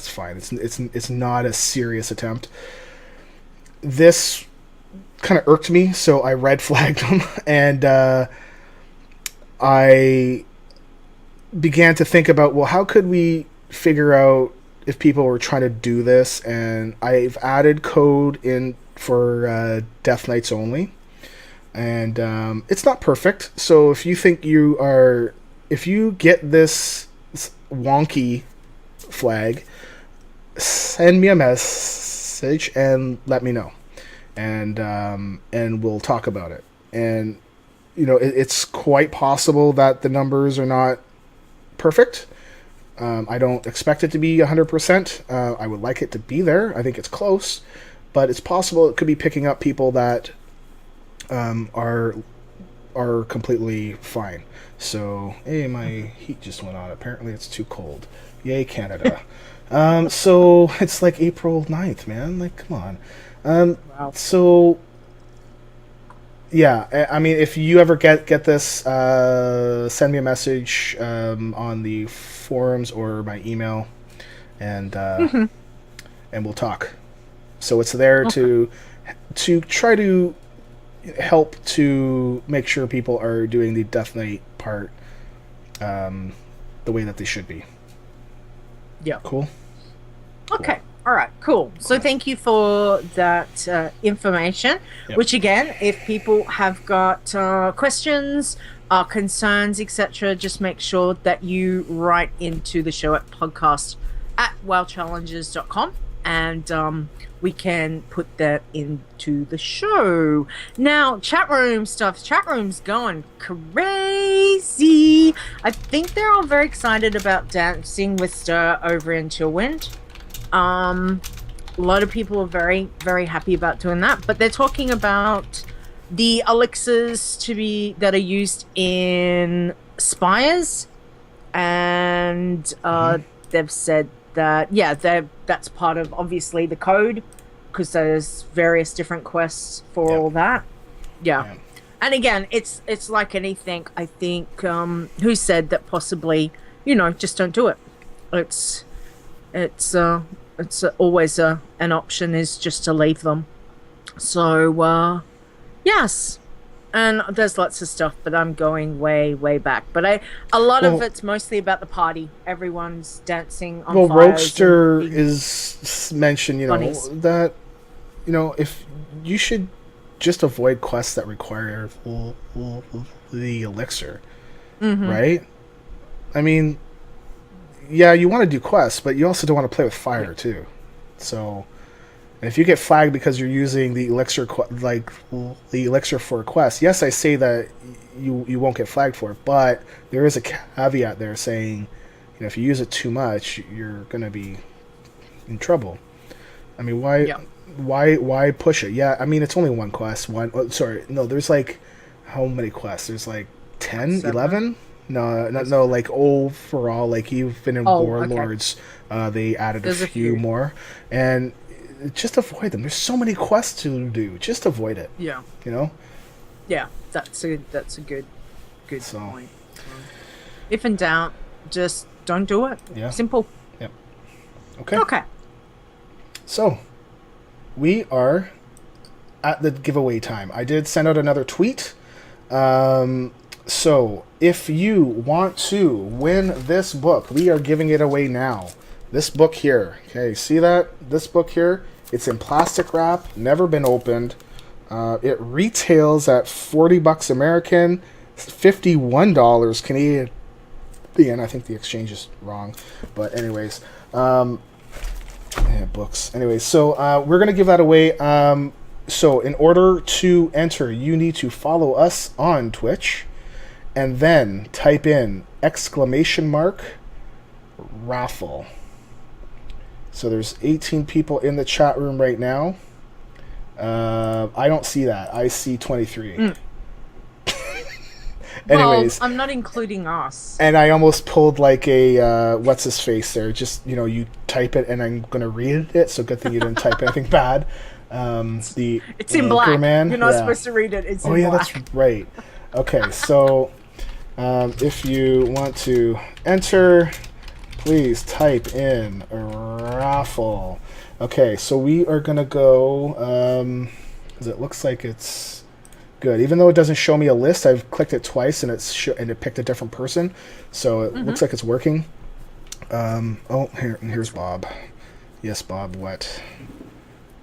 fine. It's not a serious attempt. This kind of irked me, so I red flagged them, and I began to think about, well, how could we figure out if people were trying to do this? And I've added code in for Death Knights only. And it's not perfect, so if you think if you get this wonky flag, send me a message and let me know, and we'll talk about it. And it's quite possible that the numbers are not perfect. I don't expect it to be 100%. I would like it to be there. I think it's close, but it's possible it could be picking up people that are completely fine. So, hey, my heat just went on. Apparently it's too cold. Yay, Canada. So it's like April 9th, man. Like, come on. Wow. So, yeah, I mean, if you ever get this, send me a message on the forums or my email, and we'll talk. So it's there to try to help to make sure people are doing the Death Knight part the way that they should be. Yeah. Cool. Okay. All right. Cool. So thank you for that information. Yep. Which again, if people have got questions, concerns, etc., just make sure that you write into the show at podcast@wowchallenges.com, and we can put that into the show. Now, chat room stuff. Chat room's going crazy. I think they're all very excited about dancing with Ster over in Chillwind. A lot of people are very, very happy about doing that. But they're talking about the elixirs that are used in spires, and they've said that that's part of obviously the code, because there's various different quests for all that. Yeah. And again, it's like anything. I think who said that possibly just don't do it. It's always an option is just to leave them. So yes. And there's lots of stuff, but I'm going way, way back. But a lot of it's mostly about the party. Everyone's dancing on fires. Roadster is mentioned, bunnies. that, if you should just avoid quests that require the elixir, right? I mean, yeah, you want to do quests, but you also don't want to play with fire too. So, if you get flagged because you're using the elixir, the elixir for a quest, yes, I say that you won't get flagged for it, but there is a caveat there saying, if you use it too much, you're gonna be in trouble. I mean, why push it? Yeah, I mean, it's only one quest. There's like, how many quests? There's like 10, 7? 11? No, like overall, like even in Warlords, they added a few more. And just avoid them. There's so many quests to do. Just avoid it. Yeah. You know? Yeah, that's a good point. If in doubt, just don't do it. Yeah. Simple. Yep. Okay. So, we are at the giveaway time. I did send out another tweet. So, if you want to win this book, we are giving it away now. This book here. Okay, see that? This book here. It's in plastic wrap, never been opened. It retails at $40 American, $51 Canadian. I think the exchange is wrong. But anyways, books. Anyways, so we're going to give that away. So in order to enter, you need to follow us on Twitch and then type in !raffle. So there's 18 people in the chat room right now. I don't see that. I see 23. Anyways, well, I'm not including us. And I almost pulled like a what's his face there. Just you type it, and I'm gonna read it. So good thing you didn't type anything bad. It's in black. You're not supposed to read it. It's in black. That's right. Okay, so if you want to enter, please type in raffle. Okay, so we are gonna go because it looks like it's good. Even though it doesn't show me a list, I've clicked it twice and it picked a different person, so it looks like it's working. Here's Bob. Yes, Bob. What?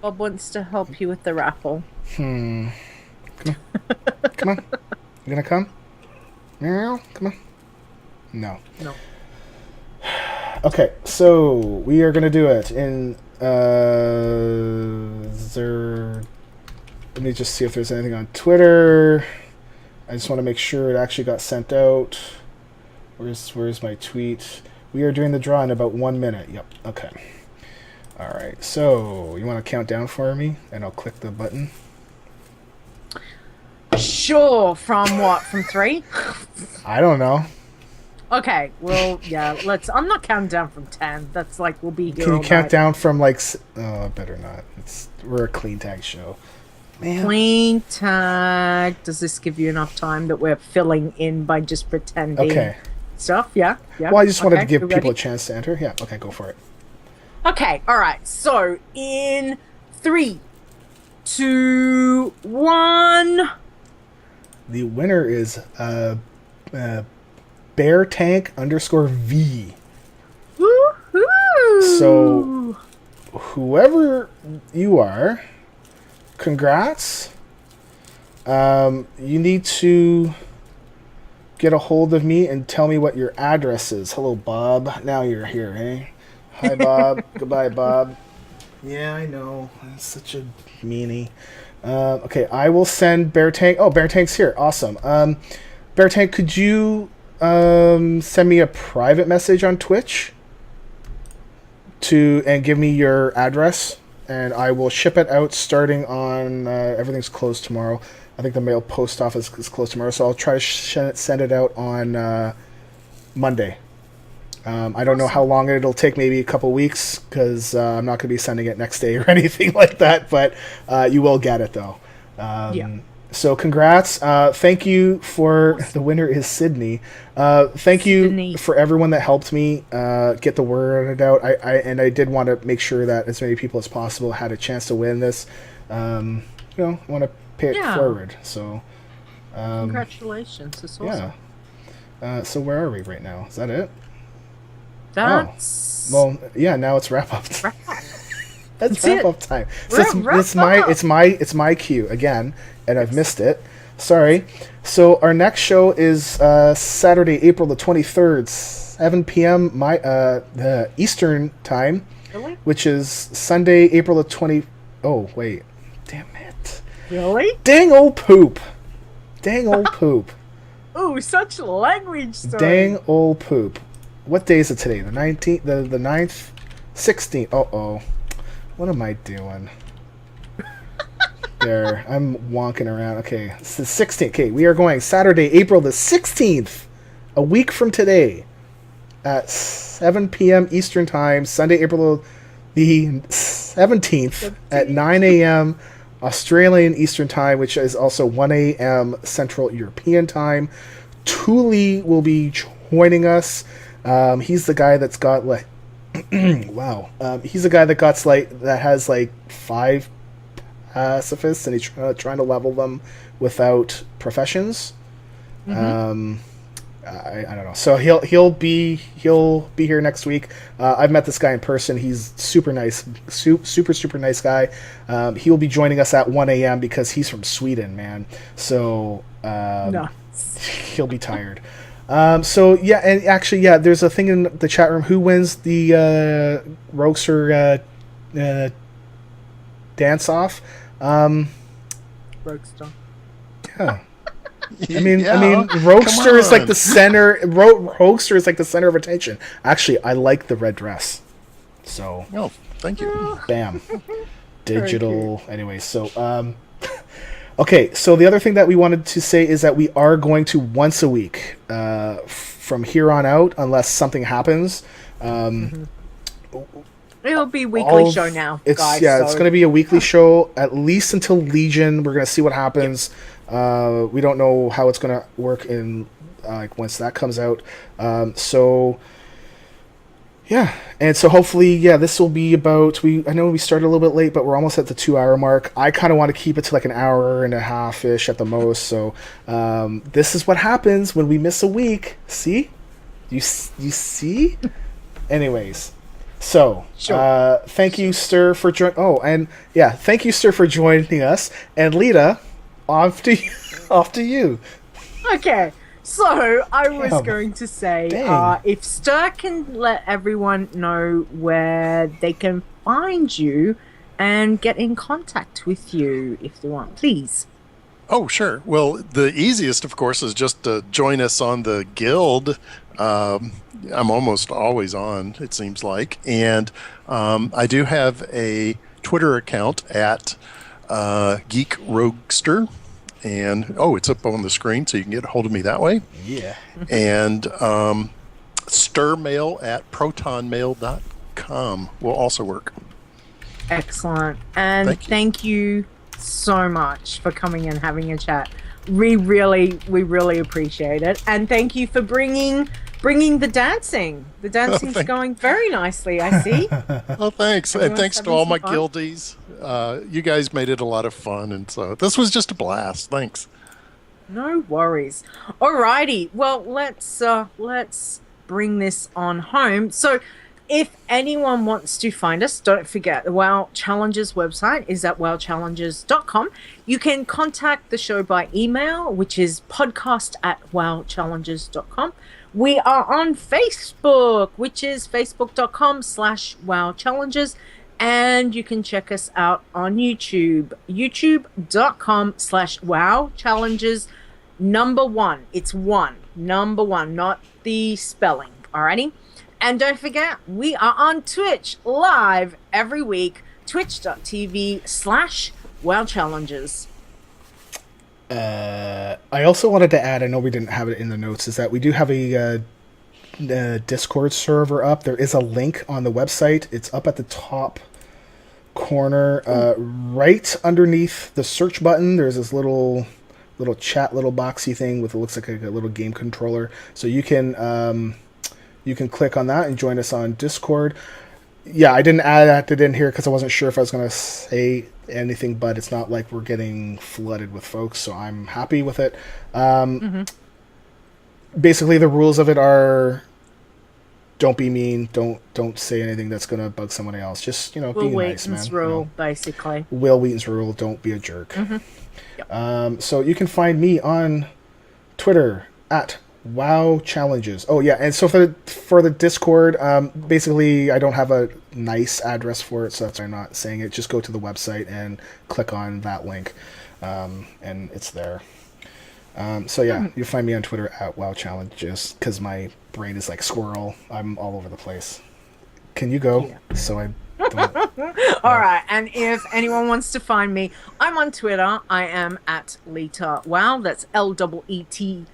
Bob wants to help you with the raffle. Come on. You gonna come? Meow. Come on. No. Okay, so we are gonna do it in. Let me just see if there's anything on Twitter. I just want to make sure it actually got sent out. Where's my tweet? We are doing the draw in about 1 minute. Yep. Okay. All right. So you want to count down for me, and I'll click the button. Sure. From what? From 3? I don't know. Okay. Well, yeah. I'm not counting down from 10. That's like we'll be here. Can you all count night. down from like? Oh, better not. We're a clean tag show. Man. Clean tag. Does this give you enough time that we're filling in by just pretending? Okay. Stuff. Yeah. Well, I just wanted to give people a chance to enter. Yeah. Okay. Go for it. Okay. All right. So in 3, 2, 1. The winner is BearTank_V. Woohoo! So, whoever you are, congrats. You need to get a hold of me and tell me what your address is. Hello, Bob. Now you're here, eh? Hi, Bob. Goodbye, Bob. Yeah, I know. That's such a meanie. Okay, I will send BearTank. Oh, BearTank's here. Awesome. BearTank, could you send me a private message on Twitch and give me your address, and I will ship it out starting on everything's closed tomorrow. I think the mail post office is closed tomorrow, so I'll try to send it out on Monday. I don't know how long it'll take, maybe a couple weeks, because I'm not going to be sending it next day or anything like that, but you will get it, though. Yeah. So congrats. Thank you for... The winner is Sydney. Thank you for everyone that helped me get the word out. I did want to make sure that as many people as possible had a chance to win this. I want to pay it forward. So, congratulations. That's awesome. Yeah. So where are we right now? Is that it? That's... Well, yeah, now it's wrap-up time. That's wrap-up time. So it's my cue again, and I've missed it. Sorry. So our next show is Saturday, April the 23rd, 7 p.m. the Eastern time, which is Sunday, April the 20. Oh wait, damn it! Really? Dang old poop! Dang old poop! Ooh, such language. Story. Dang old poop! What day is it today? The 19th, the 9th. 16th. Uh-oh. What am I doing? There. I'm wonking around. Okay. It's the 16th. Okay, we are going Saturday, April the 16th. A week from today. At 7 p.m. Eastern Time. Sunday, April the 17th. At 9 a.m. Australian Eastern Time, which is also 1 a.m. Central European Time. Thule will be joining us. He's the guy that's got like wow. He's the guy that has like 5 pacifists, and he's trying to level them without professions. I don't know. So he'll be here next week. I've met this guy in person. He's super nice, super nice guy. He will be joining us at 1 a.m. because he's from Sweden, man. So Nice. he'll be tired. So yeah, and actually, yeah, there's a thing in the chat room. Who wins the Roguester dance off? Roguester. Yeah. I mean, Roguester is like the center. Roguester is like the center of attention. Actually, I like the red dress. So, Oh, thank you. bam, digital. Anyway, so okay. So the other thing that we wanted to say is that we are going to once a week from here on out, unless something happens. It'll be weekly show now, guys. Yeah, it's going to be a weekly show at least until Legion. We're going to see what happens. We don't know how it's going to work in like once that comes out. So yeah, and so hopefully, yeah, this will be about. I know we started a little bit late, but we're almost at the 2-hour mark. I kind of want to keep it to like an hour and a half ish at the most. So this is what happens when we miss a week. See, you see. Anyways. So, Sure. thank you, Ster, for joining. Oh, and yeah, thank you, Ster, for joining us. And Leeta, off to you. Okay, so I was Damn. going to say, Dang. if Ster can let everyone know where they can find you and get in contact with you if they want, please. Oh, sure. Well, the easiest, of course, is just to join us on the guild. I'm almost always on, it seems like. And I do have a Twitter account at Geek Roguester. And, it's up on the screen, so you can get a hold of me that way. Yeah. And stirmail at protonmail.com will also work. Excellent. And Thank you so much for coming and having a chat. We really appreciate it. And thank you for bringing the dancing. The dancing's going very nicely, I see. Oh, thanks. And Everyone's thanks to having all some my fun. guildies. You guys made it a lot of fun. And so this was just a blast. Thanks. No worries. Alrighty. Well, let's bring this on home. So if anyone wants to find us, don't forget the WoW Challenges website is at wowchallenges.com. You can contact the show by email, which is podcast@wowchallenges.com. We are on Facebook, which is facebook.com/wowchallenges. And you can check us out on YouTube, youtube.com/wowchallenges. Number 1. It's 1. Number 1, not the spelling. Alrighty? And don't forget, we are on Twitch live every week, twitch.tv/wowchallenges. I also wanted to add, I know we didn't have it in the notes, is that we do have a Discord server up. There is a link on the website. It's up at the top corner, right underneath the search button. There's this little chat, little boxy thing with it looks like a little game controller. So you can click on that and join us on Discord. Yeah, I didn't add it in here because I wasn't sure if I was going to say anything, but it's not like we're getting flooded with folks, so I'm happy with it. Basically, the rules of it are: don't be mean, don't say anything that's going to bug someone else. Just be nice, man. Rule, basically. Will Wheaton's rule: don't be a jerk. So you can find me on Twitter at WoW Challenges. Oh yeah, and so for the Discord, basically I don't have a nice address for it, so that's why I'm not saying it. Just go to the website and click on that link, and it's there. So yeah, you'll find me on Twitter at WoW Challenges because my brain is like squirrel. I'm all over the place. can you go? Yeah. So I don't... All right, and if anyone wants to find me, I'm on Twitter. I am at Leeta. Wow, that's LEETAWOW,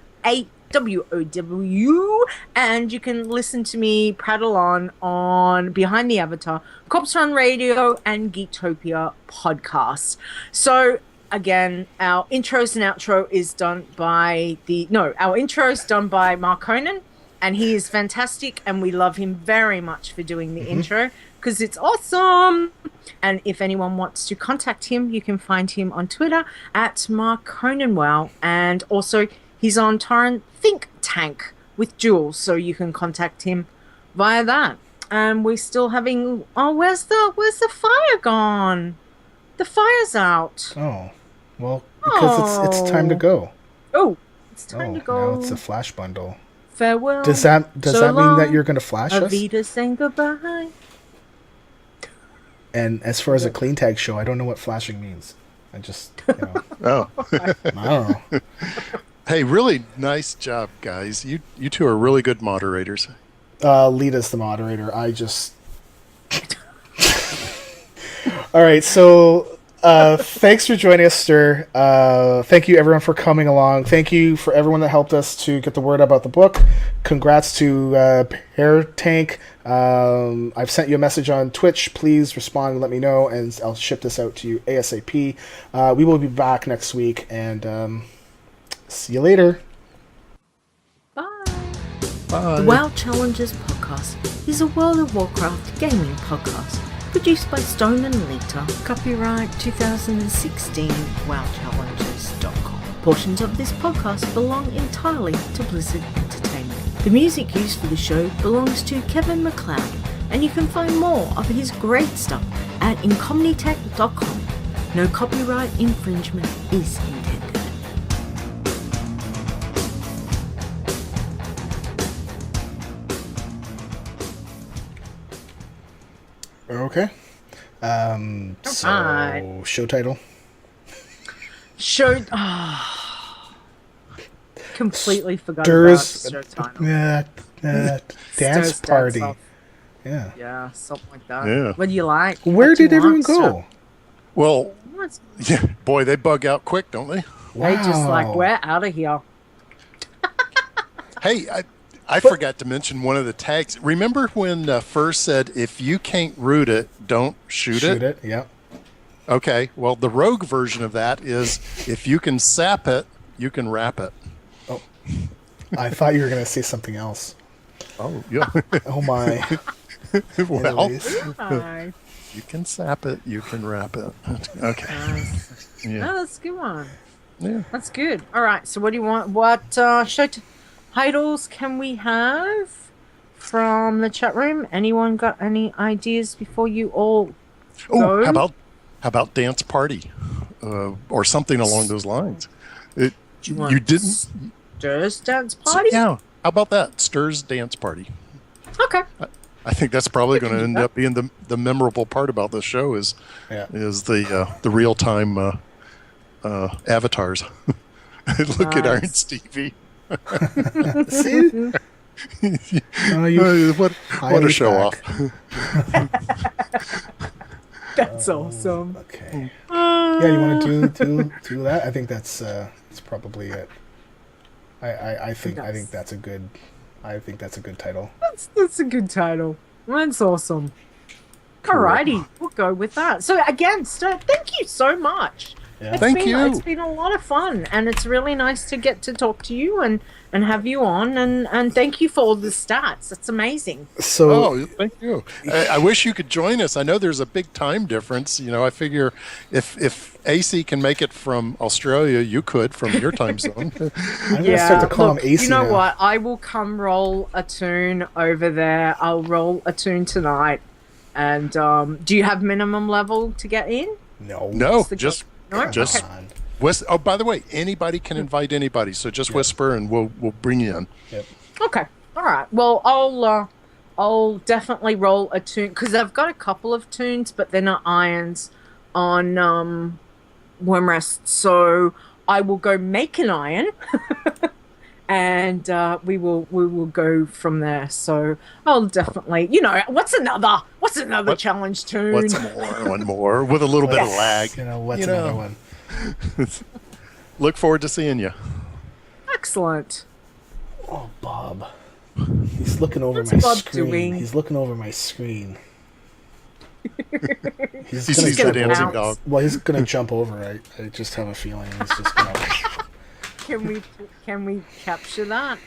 and you can listen to me prattle on Behind the Avatar, Cops Run Radio, and Geektopia podcast. So again, our intros and outro is done by our intro is done by Mark Conan, and he is fantastic, and we love him very much for doing the intro because it's awesome. And if anyone wants to contact him, you can find him on Twitter at Mark Conan Wow, and also he's on Torrent Think Tank with Jules, so you can contact him via that. And we're still having where's the fire gone? The fire's out. Oh, well, because it's time to go. Oh, it's time to go. Now it's a flash bundle. Farewell. Does that mean that you're going to flash us? Avita saying goodbye. And as far as a clean tag show, I don't know what flashing means. I just, Oh. I don't know. Hey, really nice job, guys. You two are really good moderators. Leeta's the moderator. I just... All right, so thanks for joining us, Ster. Thank you, everyone, for coming along. Thank you for everyone that helped us to get the word about the book. Congrats to Pear Tank. I've sent you a message on Twitch. Please respond and let me know, and I'll ship this out to you ASAP. We will be back next week, and see you later. Bye. Bye. The WoW Challenges podcast is a World of Warcraft gaming podcast produced by Stone and Leeta. Copyright 2016 WoWChallenges.com. Portions of this podcast belong entirely to Blizzard Entertainment. The music used for the show belongs to Kevin MacLeod, and you can find more of his great stuff at incomnitech.com. No copyright infringement is intended. Okay. So, Alright. show title? Completely forgot Stir's about the show title. Dance Stir's party. Dance Off. Yeah. Yeah, something like that. Yeah. What do you like? Where What do you did everyone want, go? Well, Stir? yeah, boy, they bug out quick, don't they? They just like, Wow. we're out of here. Hey, I forgot to mention one of the tags. Remember when Fur said, if you can't root it, don't shoot it? Yeah. Okay, well, the rogue version of that is, if you can sap it, you can wrap it. Oh, I thought you were going to say something else. Oh, yeah. Oh, my. Well, Anyways. Hi. you can sap it, you can wrap it. Okay. Yeah. Oh, that's a good one. Yeah. That's good. All right, so what do you want? What show titles can we have from the chat room? Anyone got any ideas before you all Oh, go? how about dance party, or something along those lines? Do you want You didn't. Stir's Dance Party? Yeah. How about that? Stir's dance party. Okay. I think that's probably We can going to do end that. up being the memorable part about this show is Yeah. the real time avatars. Look at Nice. Iron Stevie. See? Oh, you What a highly show back. off. That's awesome. Okay. Yeah, you want to do that? I think that's probably it. I think that's a good title. That's a good title. That's awesome. Alrighty, we'll go with that. So again, Ster, thank you so much. Yeah. Thank you. It's been a lot of fun, and it's really nice to get to talk to you and have you on, and thank you for all the stats. That's amazing. So Oh, thank you. I wish you could join us. I know there's a big time difference. You know, I figure if AC can make it from Australia, you could from your time zone. I'm gonna start to call look, him AC. you know now. what? I will come roll a tune over there. I'll roll a tune tonight. And do you have minimum level to get in? No. No, the just No? just Okay. Oh, by the way, anybody can invite anybody. So just whisper, and we'll bring you in. Yep. Okay. All right. Well, I'll definitely roll a tune because I've got a couple of tunes, but they're not irons on Wyrmrest. So I will go make an iron, and we will go from there. So I'll definitely, what's another challenge tune? What's more? One more with a little bit of lag. What's another one? Look forward to seeing you. Excellent. Oh, Bob. He's looking over What's my Bob screen. doing? He's looking over my screen. He sees the dancing bounce. dog. Well, he's gonna jump over. I just have a feeling he's just gonna. Can we capture that?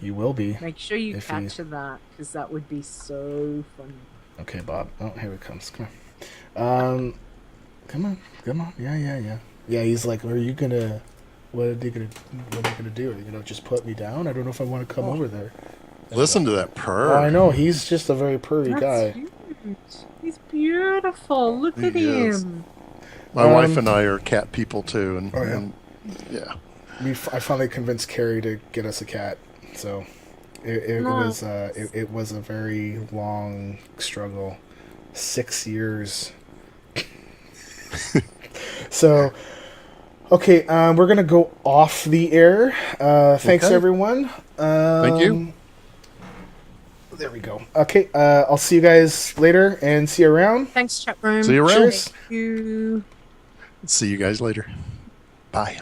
You will be. Make sure you If capture that, because that would be so funny. Okay, Bob. Oh, here it comes. Come on. Come on. Yeah. Yeah, he's like, are you gonna? What are you gonna do? Are you gonna just put me down? I don't know if I want to come over there. Listen to that purr. Oh, I know. He's just a very purry guy. Cute. He's beautiful. Look at He is. him. My wife and I are cat people too, and, Oh, yeah. and yeah. I finally convinced Carrie to get us a cat. So it Nice. was a very long struggle. 6 years. So, okay, we're gonna go off the air. Thanks, Okay. everyone. Thank you. There we go. Okay, I'll see you guys later and see you around. Thanks, chat room. See you around. Cheers. Thank you. See you guys later. Bye.